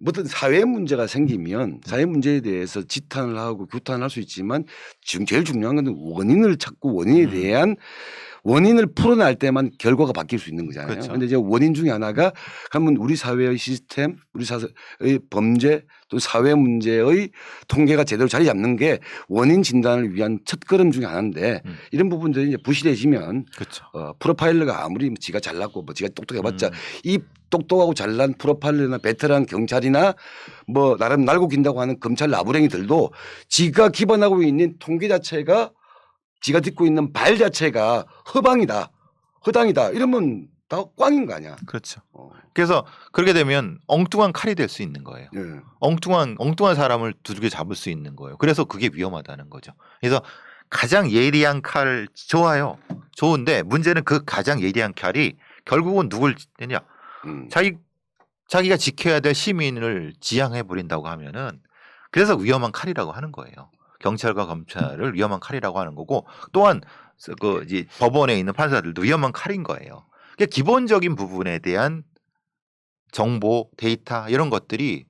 어떤 사회 문제가 생기면 사회 문제에 대해서 지탄을 하고 규탄을 할 수 있지만 지금 제일 중요한 건 원인을 찾고 원인에 대한 원인을 풀어낼 때만 결과가 바뀔 수 있는 거잖아요. 그런데 그렇죠. 이제 원인 중에 하나가 그러면 우리 사회의 시스템, 우리 사회의 범죄 또 사회 문제의 통계가 제대로 자리 잡는 게 원인 진단을 위한 첫걸음 중에 하나인데 이런 부분들이 이제 부실해지면 그렇죠. 프로파일러가 아무리 지가 잘났고 뭐 지가 똑똑해봤자 이 똑똑하고 잘난 프로파일러나 베테랑 경찰이나 뭐 나름 날고 긴다고 하는 검찰 나부랭이들도 지가 기반하고 있는 통계 자체가 지가 딛고 있는 발 자체가 허당이다 이러면 다 꽝인 거 아니야. 그렇죠. 그래서 그렇게 되면 엉뚱한 칼이 될 수 있는 거예요. 엉뚱한 사람을 두들겨 잡을 수 있는 거예요. 그래서 그게 위험하다는 거죠. 그래서 가장 예리한 칼 좋아요. 좋은데 문제는 그 가장 예리한 칼이 결국은 누굴 내냐. 자기가 지켜야 될 시민을 지향해 버린다고 하면은 그래서 위험한 칼이라고 하는 거예요. 경찰과 검찰을 위험한 칼이라고 하는 거고 또한 이제 법원에 있는 판사들도 위험한 칼인 거예요. 그러니까 기본적인 부분에 대한 정보, 데이터 이런 것들이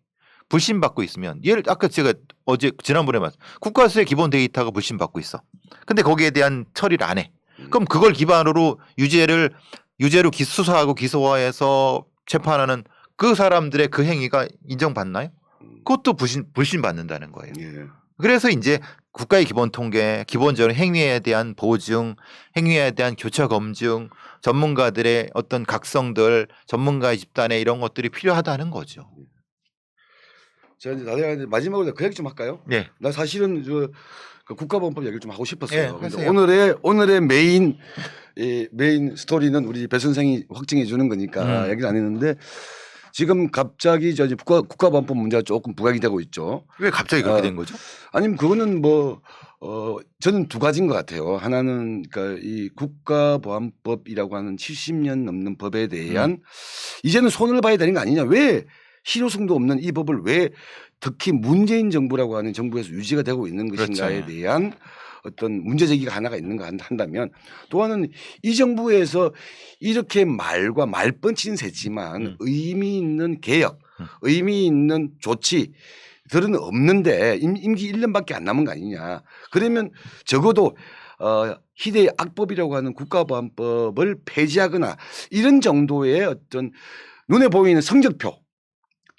불신받고 있으면 예를 아까 제가 어제 지난번에 말씀 국가수의 기본 데이터가 불신받고 있어. 근데 거기에 대한 처리를 안 해. 그럼 그걸 기반으로 유죄로 수사하고 기소화해서 재판하는 그 사람들의 그 행위가 인정받나요? 그것도 불신받는다는 거예요. 예. 그래서 이제 국가의 기본 통계, 기본적으로 행위에 대한 보증, 행위에 대한 교차 검증, 전문가들의 어떤 각성들, 전문가의 집단의 이런 것들이 필요하다는 거죠. 제가 이제 나중에 마지막으로 그 얘기 좀 할까요? 네. 나 사실은 그 국가보안법 얘기를 좀 하고 싶었어요. 네, 근데 하세요. 오늘의 메인 스토리는 우리 배 선생이 확증해 주는 거니까 얘기를 안 했는데 지금 갑자기 저 이제 국가보안법 문제가 조금 부각이 되고 있죠. 왜 갑자기 그렇게 된 거죠? 아니면 그거는 저는 두 가지인 것 같아요. 하나는 그러니까 이 국가보안법이라고 하는 70년 넘는 법에 대한 이제는 손을 봐야 되는 거 아니냐. 왜 실효성도 없는 이 법을 왜 특히 문재인 정부라고 하는 정부에서 유지가 되고 있는 것인가에 그렇죠. 대한 어떤 문제 제기가 하나가 있는가 한다면 또 하나는 이 정부에서 이렇게 말펀치는 세지만 의미 있는 개혁, 의미 있는 조치들은 없는데 임기 1년밖에 안 남은 거 아니냐. 그러면 적어도 희대의 악법이라고 하는 국가보안법을 폐지하거나 이런 정도의 어떤 눈에 보이는 성적표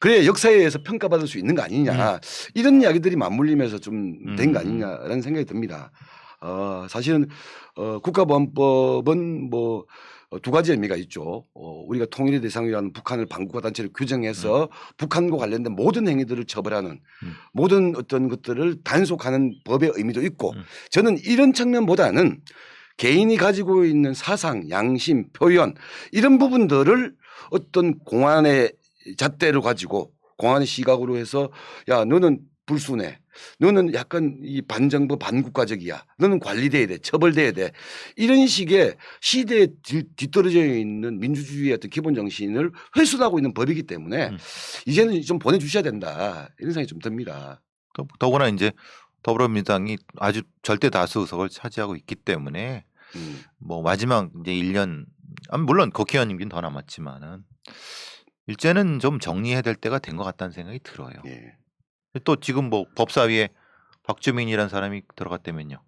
그래 역사에 의해서 평가받을 수 있는 거 아니냐 이런 이야기들이 맞물리면서 좀 된 거 아니냐라는 생각이 듭니다. 사실은 국가보안법은 뭐 두 가지 의미가 있죠. 우리가 통일의 대상이라는 북한을 반국가 단체를 규정해서 북한과 관련된 모든 행위들을 처벌하는 모든 어떤 것들을 단속하는 법의 의미도 있고 저는 이런 측면보다는 개인이 가지고 있는 사상, 양심, 표현 이런 부분들을 어떤 공안의 잣대를 가지고 공안의 시각으로 해서 야 너는 불순해. 너는 약간 이 반정부 반국가적이야. 너는 관리돼야 돼. 처벌돼야 돼. 이런 식의 시대에 뒤떨어져 있는 민주주의의 어떤 기본 정신을 훼손하고 있는 법이기 때문에 이제는 좀 보내주셔야 된다. 이런 생각이 좀 듭니다. 더구나 이제 더불어민주당이 아주 절대 다수 의석을 차지하고 있기 때문에 뭐 마지막 이제 1년 물론 국회의원님긴 더 남았지만은 일제는 좀 정리해야 될 때가 된 것 같다는 생각이 들어요. 예. 또 지금 뭐 법사위에 박주민이라는 사람이 들어갔다면요.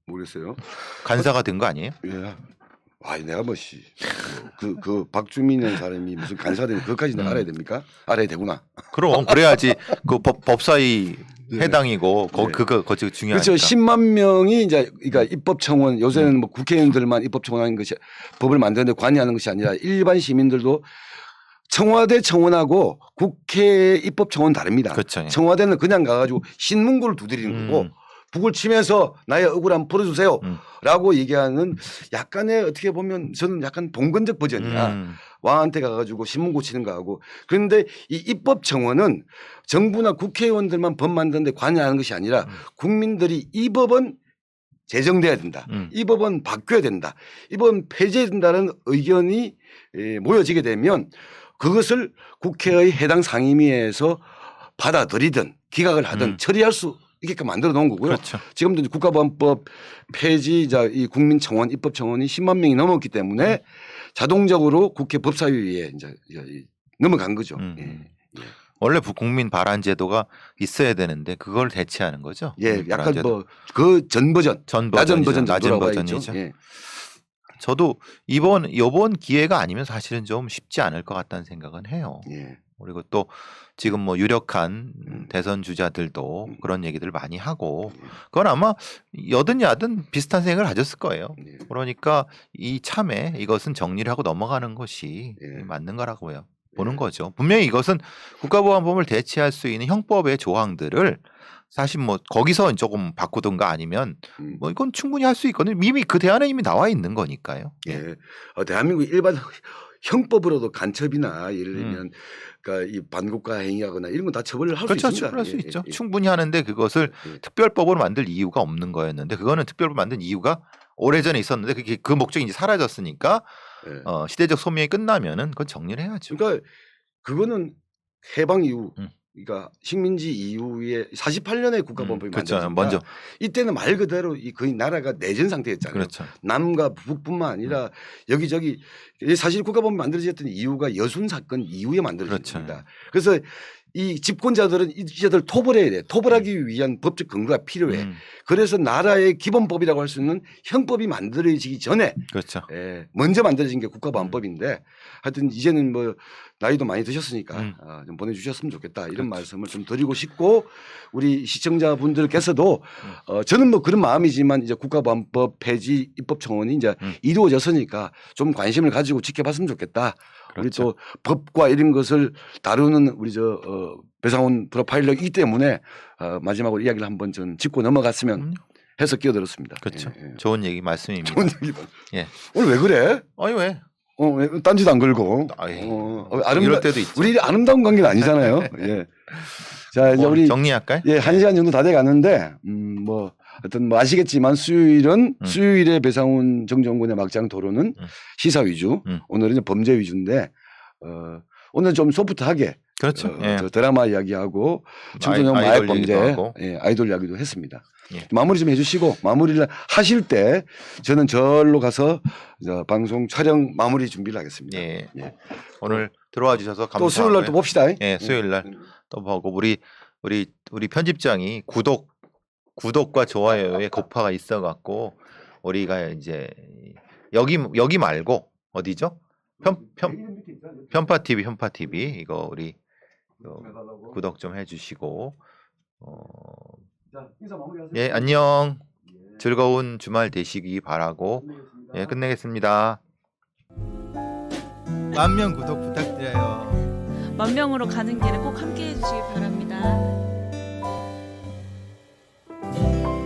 모르겠어요. 간사가 된 거 아니에요? 예. 내가 그 박주민이라는 사람이 무슨 간사가 되는 그것까지 내가 알아야 됩니까? 알아야 되구나. 그럼 그래야지 그 법사위 해당이고 네. 그거 중요하니까. 그렇죠. 10만 명이 이제 그러니까 입법청원 요새는 뭐 국회의원들만 입법청원하는 것이 법을 만드는데 관여하는 것이 아니라 일반 시민들도 청와대 청원하고 국회 입법청원 다릅니다. 그렇죠. 청와대는 그냥 가가지고 신문고를 두드리는 거고 북을 치면서 나의 억울함 풀어주세요 라고 얘기하는 약간의 어떻게 보면 저는 약간 봉건적 버전이야. 왕한테 가가지고 신문고 치는 거하고. 그런데 이 입법청원은 정부나 국회의원들만 법 만드는데 관여하는 것이 아니라 국민들이 이 법은 제정돼야 된다. 이 법은 바뀌어야 된다. 이 법은 폐지해야 된다는 의견이 모여지게 되면 그것을 국회의 해당 상임위에서 받아들이든 기각을 하든 처리할 수 있게끔 만들어 놓은 거고요. 그렇죠. 지금도 국가보안법 폐지자 이 국민청원 입법청원이 10만 명이 넘었기 때문에 자동적으로 국회 법사위에 이제 넘어간 거죠. 예. 원래 국민 발안 제도가 있어야 되는데 그걸 대체하는 거죠. 예, 약간 뭐 그 전 버전, 낮은 버전 낮은 정도라고 버전이죠. 예. 저도 이번 기회가 아니면 사실은 좀 쉽지 않을 것 같다는 생각은 해요. 예. 그리고 또 지금 뭐 유력한 대선 주자들도 그런 얘기들 많이 하고 그건 아마 여든 야든 비슷한 생각을 가졌을 거예요. 그러니까 이 참에 이것은 정리를 하고 넘어가는 것이 맞는 거라고요. 보는 거죠. 분명히 이것은 국가보안법을 대체할 수 있는 형법의 조항들을 사실 뭐 거기서 조금 바꾸든가 아니면 뭐 이건 충분히 할 수 있거든요. 이미 그 대안은 이미 나와 있는 거니까요. 예. 대한민국 일반 형법으로도 간첩이나 예를 들면 그러니까 이 반국가 행위하거나 이런 건 다 처벌을 할 수 그렇죠. 있습니다. 처벌할 수 있죠. 충분히 하는데 그것을 특별법으로 만들 이유가 없는 거였는데 그거는 특별법 만든 이유가 오래전에 있었는데 그게 그 목적이 이제 사라졌으니까 시대적 소명이 끝나면은 그건 정리를 해야죠. 그러니까 그거는 해방 이후 그러니까 식민지 이후에 48년에 국가보안법이 그렇죠. 만들어졌습니다. 먼저 이때는 말 그대로 거의 나라가 내전 상태였잖아요. 그렇죠. 남과 북뿐만 아니라 여기저기 사실 국가보안법이 만들어졌던 이유가 여순 사건 이후에 만들어졌습니다. 그렇죠. 그래서 이 집권자들은 이제들 토벌해야 돼. 토벌하기 위한 법적 근거가 필요해. 그래서 나라의 기본법이라고 할 수 있는 형법이 만들어지기 전에 그렇죠. 먼저 만들어진 게 국가보안법인데 하여튼 이제는 뭐 나이도 많이 드셨으니까 좀 보내주셨으면 좋겠다 이런 말씀을 좀 드리고 싶고 우리 시청자분들께서도 저는 뭐 그런 마음이지만 이제 국가보안법 폐지 입법청원이 이제 이루어졌으니까 좀 관심을 가지고 지켜봤으면 좋겠다. 그렇죠. 우리 또 법과 이런 것을 다루는 우리 배상훈 프로파일러이기 때문에 마지막으로 이야기를 한번 좀 짚고 넘어갔으면 해서 끼어들었습니다. 그렇죠. 예, 예. 좋은 얘기 말씀입니다. 좋은 얘기다. 예. 오늘 왜 그래? 아니 왜? 왜 딴지도 안 걸고. 이럴 때도 있죠. 우리 아름다운 관계는 아니잖아요. 예. 자 이제 우리 정리할까요? 예, 1시간 정도 다 돼 갔는데 뭐 하여튼 뭐 아시겠지만 수요일은 수요일에 배상훈 정정군의 막장 토론은 시사 위주, 오늘은 이제 범죄 위주인데 오늘 좀 소프트하게 그렇죠. 저 드라마 이야기하고 청소년 마약 범죄, 아이돌 이야기도 했습니다. 예. 마무리 좀 해주시고 마무리를 하실 때 저는 절로 가서 방송 촬영 마무리 준비를 하겠습니다. 예. 오늘 들어와 주셔서 감사하고요. 또 수요일 날 또 봅시다. 예, 수요일 날 또 보고 우리 편집장이 구독과 좋아요에 고파가 있어갖고 우리가 이제 여기 말고 어디죠? 편파 TV 이거 우리 구독 좀 해주시고 예 안녕 즐거운 주말 되시기 바라고 예 끝내겠습니다. 10,000명 구독 부탁드려요. 10,000명으로 가는 길에 꼭 함께 해주시기 바랍니다.